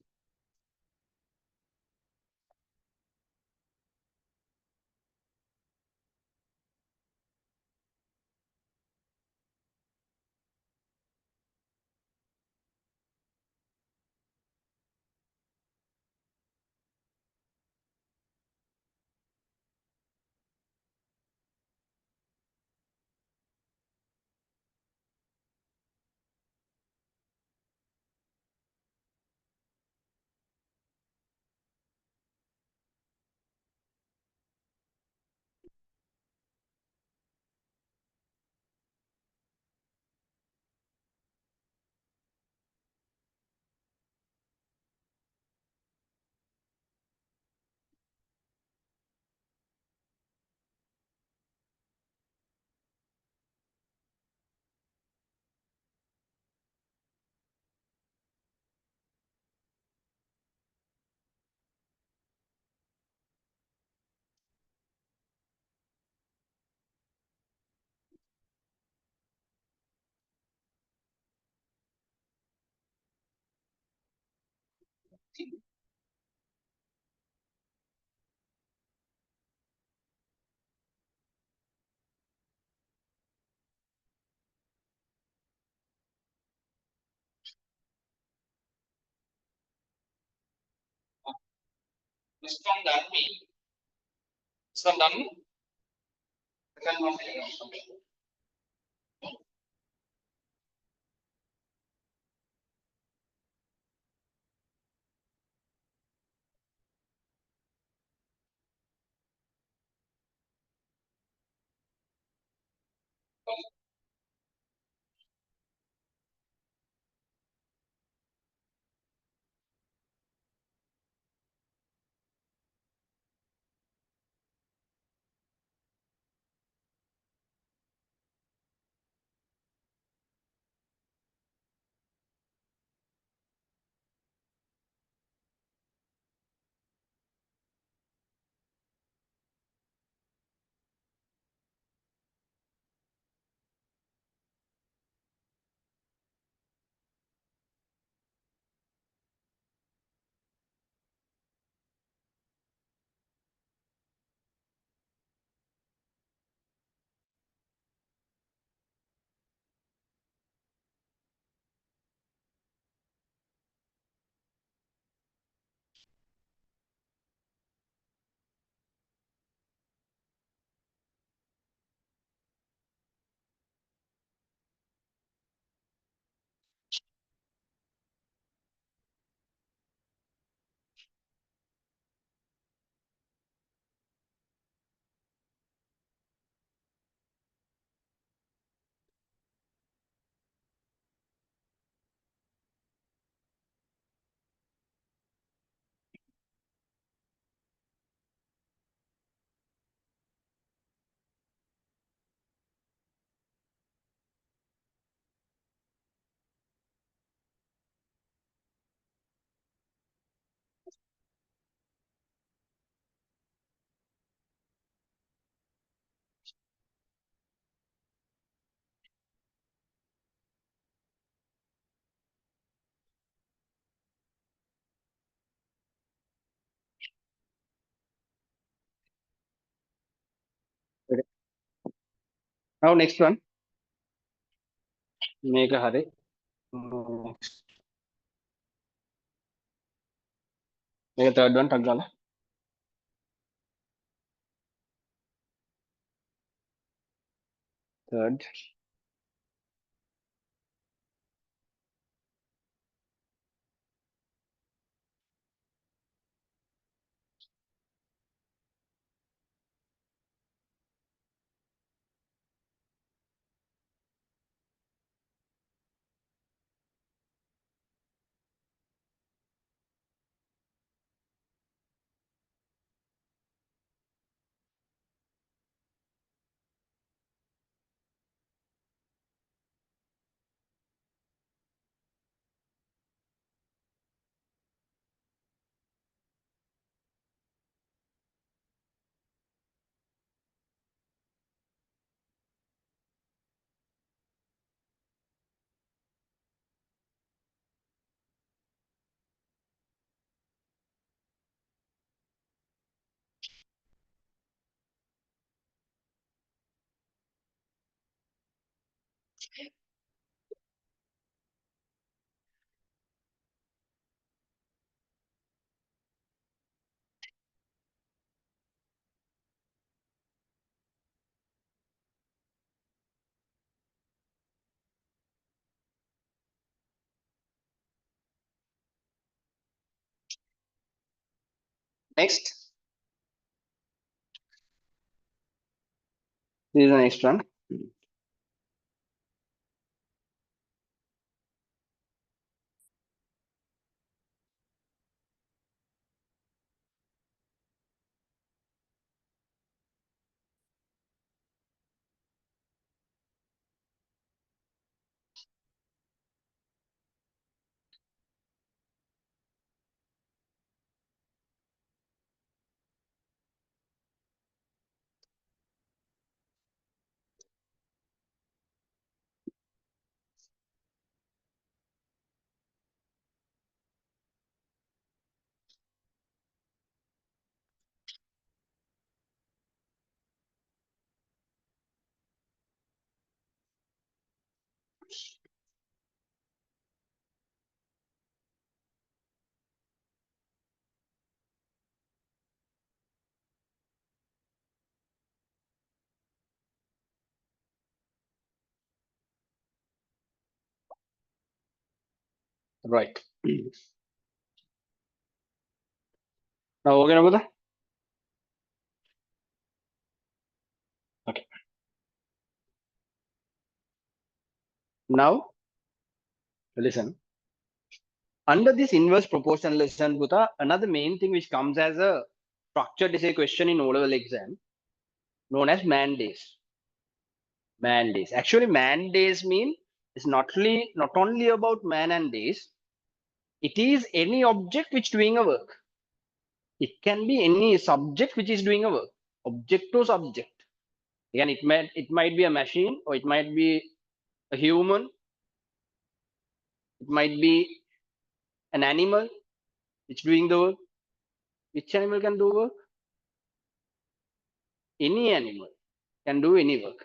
This one done me. This one done me. Second one. Okay. Now next one. Make a hurry. Next. Make a third one. Tagala. Third. Next, this is the next one. Right. Now, okay, Nabudha? Okay. Now, listen. Under this inverse proportionalism, Bhuta, another main thing which comes as a structured essay question in O-level exam, known as man days. Man days. Actually, man days mean it's not only about man and days. It is any object which doing a work. It can be any subject which is doing a work. Object to subject. Again, it might be a machine, or it might be a human. It might be an animal which doing the work. Which animal can do work? Any animal can do any work.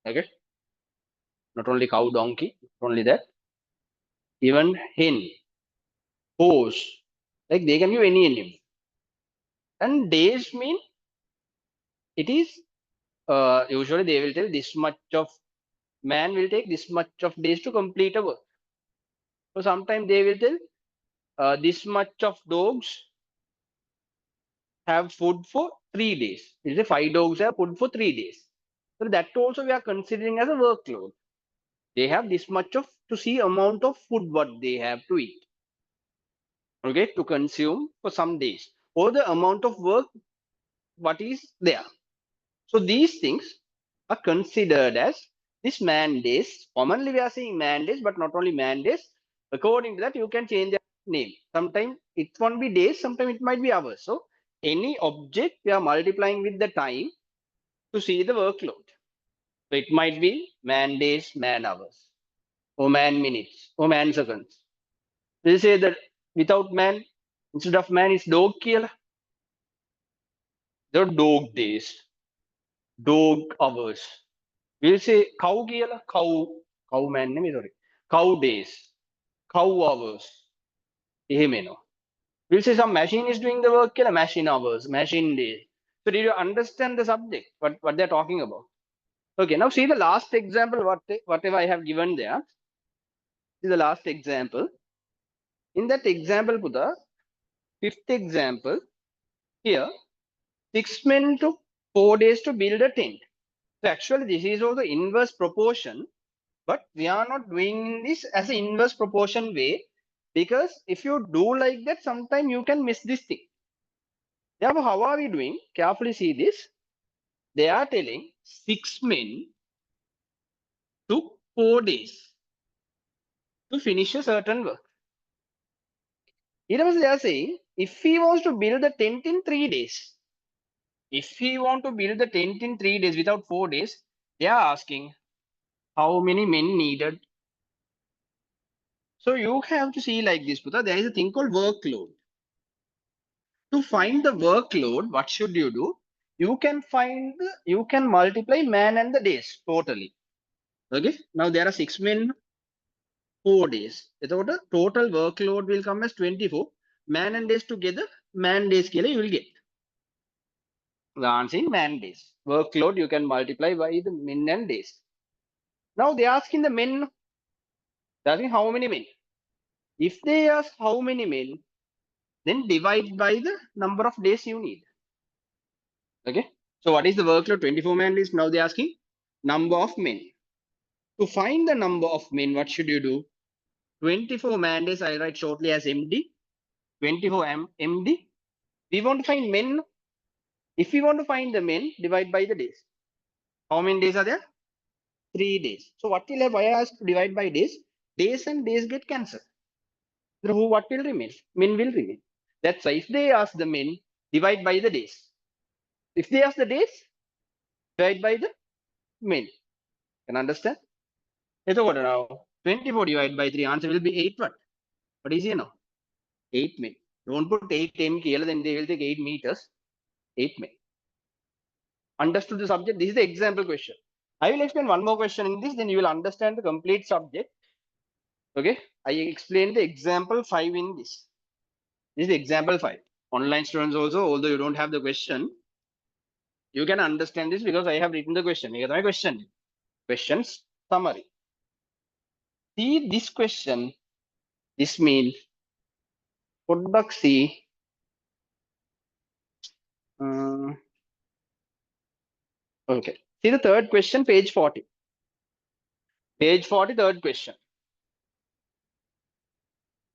Okay. Not only cow, donkey, not only that. Even hen, horse, like they can do any animal. And days mean it is usually they will tell this much of man will take this much of days to complete a work. So sometimes they will tell this much of dogs have food for 3 days. It is 5 dogs have food for 3 days. So that also we are considering as a workload. They have this much of to see amount of food what they have to eat. Okay, to consume for some days, or the amount of work what is there. So these things are considered as this man days. Commonly we are saying man days, but not only man days. According to that, you can change the name. Sometimes it won't be days, sometimes it might be hours. So any object we are multiplying with the time to see the workload. So it might be man days, man hours, or man minutes, or man seconds. We'll say that without man, instead of man, it's dog kill. The dog days, dog hours. We'll say cow කියලා cow man නෙමෙයි sorry. Cow days, cow hours. එහෙම එනවා. We'll say some machine is doing the work කියලා machine hours, machine days. So did you understand the subject? What they're talking about? Okay, now see the last example, whatever I have given there. See the last example. In that example, Pudha, fifth example, here, 6 men took 4 days to build a tent. So actually, this is also inverse proportion. But we are not doing this as an inverse proportion way, because if you do like that, sometimes you can miss this thing. Therefore, how are we doing? Carefully see this. They are telling 6 men took 4 days to finish a certain work. It was they are saying if he wants to build the tent in 3 days, if he want to build the tent in 3 days without 4 days, they are asking how many men needed. So you have to see like this, Puta. There is a thing called workload. To find the workload, what should you do? You can multiply man and the days totally. Okay. Now there are 6 men, 4 days. The total workload will come as 24. Man and days together, man days you will get. The answer in man days. Workload you can multiply by the men and days. Now they are asking the men, they are asking how many men. If they ask how many men, then divide by the number of days you need. Okay. So what is the workload? 24 man days. Now they are asking number of men. To find the number of men, what should you do? 24 man days, I write shortly as MD. 24 MD. We want to find men. If we want to find the men, divide by the days. How many days are there? 3 days. So what will have, why I ask to divide by days? Days and days get cancelled. So what will remain? Men will remain. That's why if they ask the men, divide by the days. If they ask the days, divide by the men. Can understand? So what now? 24 divided by 3, answer will be 8 what? What is here now? 8 men. Don't put 8 10 here, then they will take 8 meters. 8 men. Understood the subject? This is the example question. I will explain one more question in this, then you will understand the complete subject. Okay. I explained the example 5 in this. This is the example 5. Online students also, although you don't have the question, you can understand this because I have written the question. Here's my question. Questions summary. See this question. This means product C. Okay. See the third question, page 40. Page 40, third question.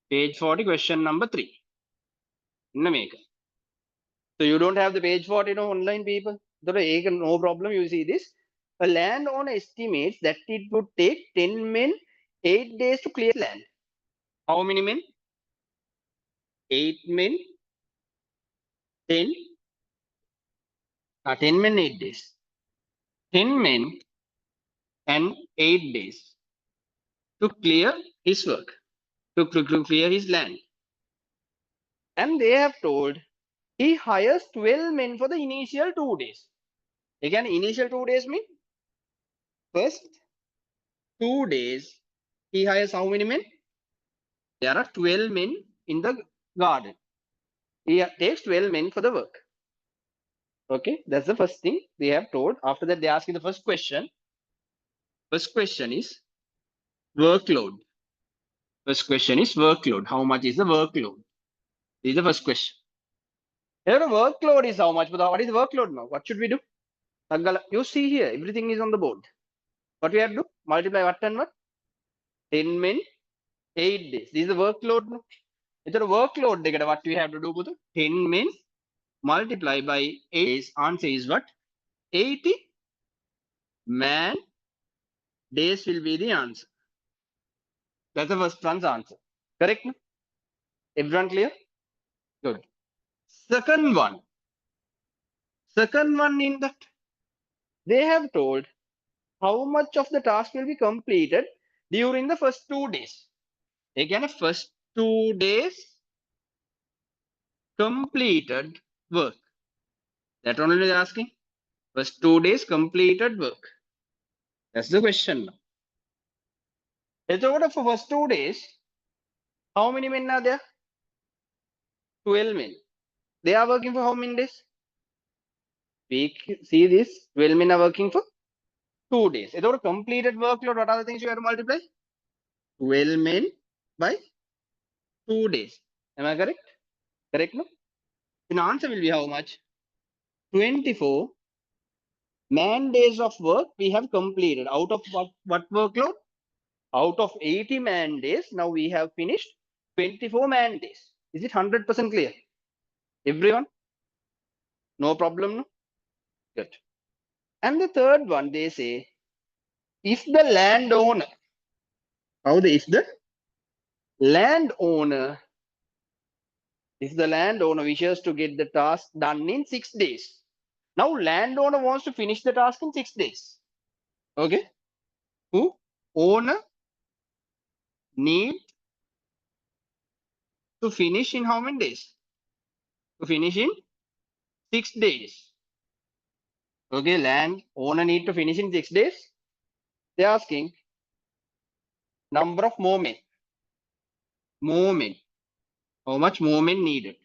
Page 40, question number 3. So you don't have the page 40 no online people. No problem. You see this. A landowner estimates that it would take 10 men 8 days to clear land. How many men? 8 men. 10. 10 men 8 days. 10 men and 8 days to clear his work, to clear his land. And they have told he hires 12 men for the initial 2 days. Again, initial 2 days mean first 2 days he hires how many men? There are 12 men in the garden. He takes 12 men for the work. Okay, that's the first thing they have told. After that, they ask you the first question. First question is workload. First question is workload. How much is the workload? This is the first question. Here the workload is how much, but what is the workload now? What should we do? You see here, everything is on the board. What we have to do? Multiply what and what? 10 men, 8 days. This is the workload now. It's a workload. What we have to do? 10 men multiply by 8 days. Answer is what? 80 man days will be the answer. That's the first one's answer. Correct? No? Everyone clear? Good. Second one. Second one in that they have told how much of the task will be completed during the first 2 days. Again, first 2 days completed work. That only they're asking. First 2 days completed work. That's the question now. It's over for first 2 days. How many men are there? 12 men. They are working for how many days? We see this 12 men are working for 2 days. It's over completed workload. What are the things you have to multiply? 12 men by 2 days. Am I correct? Correct, no? The answer will be how much? 24 man days of work we have completed. Out of what workload? Out of 80 man days, now we have finished 24 man days. Is it 100% clear? Everyone? No problem, no? Good. And the third one, they say, if the landowner, landowner if the landowner wishes to get the task done in 6 days. Now landowner wants to finish the task in 6 days. Okay. Who? Owner need to finish in how many days? To finish in 6 days. Okay, land owner need to finish in 6 days. They're asking number of moment. How much moment needed?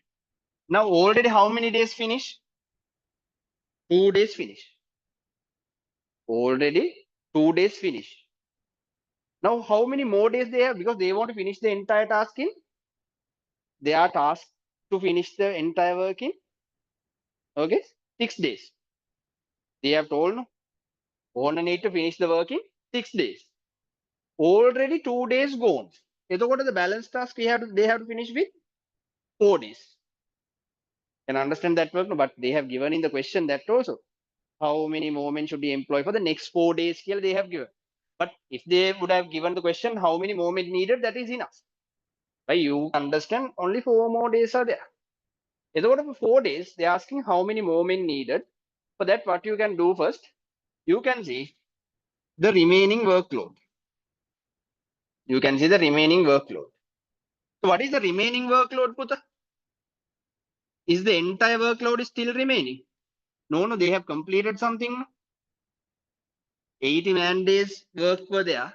Now already how many days finish? 2 days finish. Already 2 days finish. Now how many more days they have? Because they want to finish the entire task in. They are tasked to finish the entire work in, okay, 6 days. They have told no. Owner need to finish the work in 6 days. Already 2 days gone. So what are the balance task they have to finish with 4 days. Can understand that work, no? But they have given in the question that also. How many moments should be employed for the next 4 days here they have given. But if they would have given the question how many moments needed, that is enough. Right? You understand only 4 more days are there. So for 4 days, they're asking how many moments needed. For that, what you can do first, you can see the remaining workload. You can see the remaining workload. So what is the remaining workload, Putha? Is the entire workload still remaining? No, they have completed something. 80 man days work were there.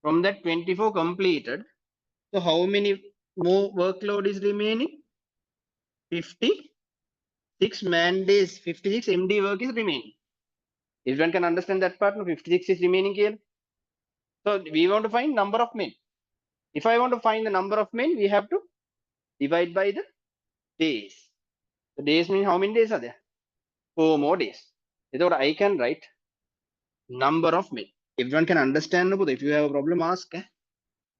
From that 24 completed. So how many more workload is remaining? 56 man days, 56 MD work is remaining. If one can understand that part, no, 56 is remaining here. So we want to find number of men. If I want to find the number of men, we have to divide by the days. The days mean how many days are there? 4 more days. Therefore, I can write number of men. Everyone can understand. If you have a problem, ask.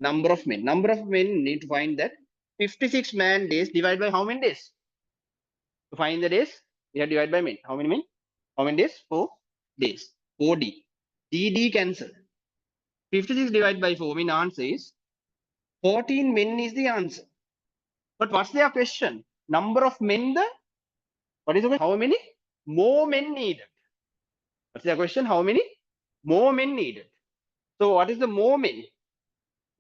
Number of men. Number of men need to find that 56 man days divided by how many days? To find the days, we have divided by men. How many men? How many days? 4 days. 4D. DD cancel. 56 divided by 4 mean answer is 14 men is the answer. But what's their question? Number of men, what is the question? How many more men needed? What's their question? How many more men needed? So what is the more men?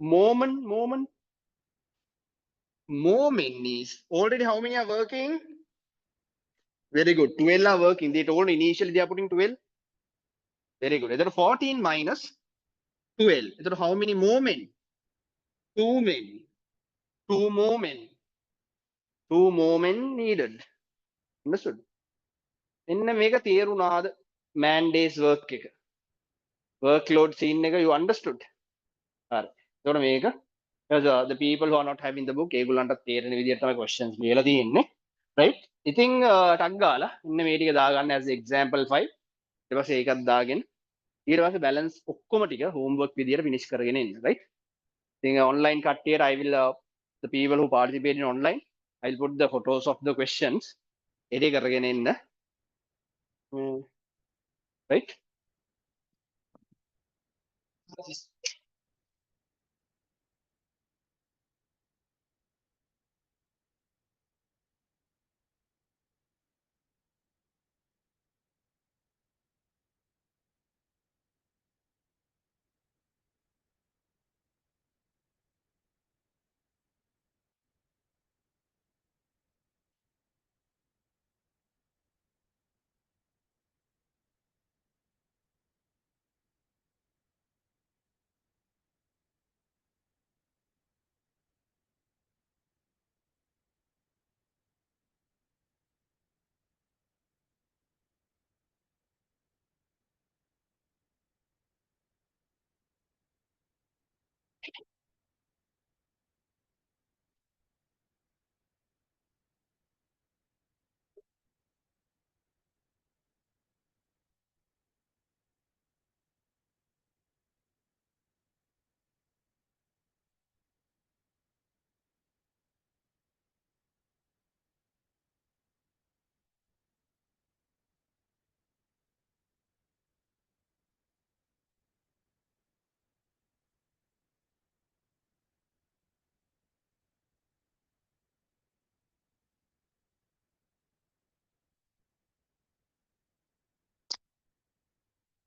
More men is already how many are working? Very good. 12 are working. They told initially they are putting 12. Very good. Is 14 minus 12? Is how many more men? 2 men. 2 more men. 2 more men needed. Understood? In the mega theorunad man days work workload scene you understood. All right. Because the people who are not having the book, ඒගොල්ලන්ට තේරෙන විදිහට තමයි questions ලියලා තියෙන්නේ. Right? ඉතින් ටක් ගාලා ඉන්න මේ ටික දාගන්න as example 5. ඊට පස්සේ ඒකත් දාගෙන ඊට පස්සේ balance ඔක්කොම ටික homework විදිහට finish කරගෙන එන්න. Right? ඉතින් online කට්ටියට I will the people who participate in online, I'll put the photos of the questions. එඩේ කරගෙන එන්න. Right?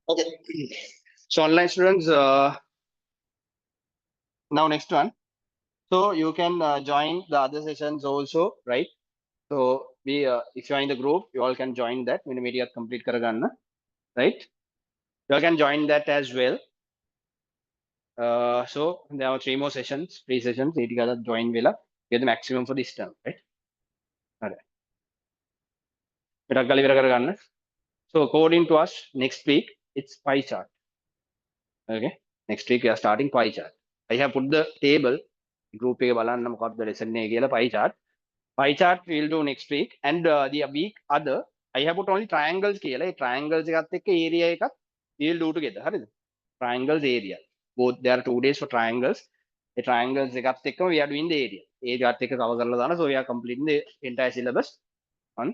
Okay. So online students, now next one. So you can join the other sessions also, right? So we if you are in the group, you all can join that when media complete karaganna, right? You all can join that as well. So there are 3 more sessions, 3 sessions. You gotta join Villa. Get the maximum for this term, right? All right. So according to us, next week it's pie chart. Okay. Next week we are starting pie chart. I have put the table group එක බලන්න මොකක්ද lesson එක කියලා pie chart. Pie chart we'll do next week and the week other I have put only triangles කියලා. ඒ triangles එකත් එක්ක area එකත් we'll do together. හරිද? Triangles area. Both there are 2 days for triangles. The triangles එකත් එක්කම we are doing the area. area එකත් එක්ක cover කරලා දාන, so we are completing the entire syllabus on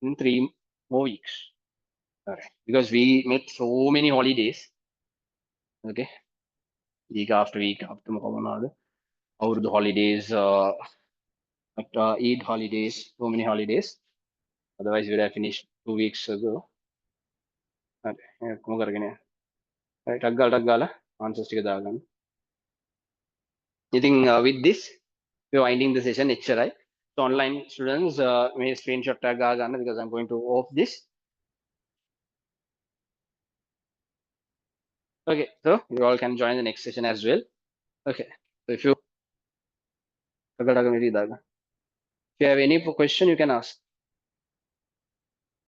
in 3 more weeks. All right. Because we met so many holidays. Okay. Week after මොකක් මොනවද? අවුරුදු holidays, Eid holidays, so many holidays. Otherwise, we would have finished 2 weeks ago. Okay. කොහොම කරගෙන යන්න. Right. ටක් ගාලා answers ටික දාගන්න. ඉතින් with this, we're winding the session HRI. So online students, may screenshot tag ගන්න because I'm going to off this. Okay, so you all can join the next session as well. Okay, so if you have any question, you can ask.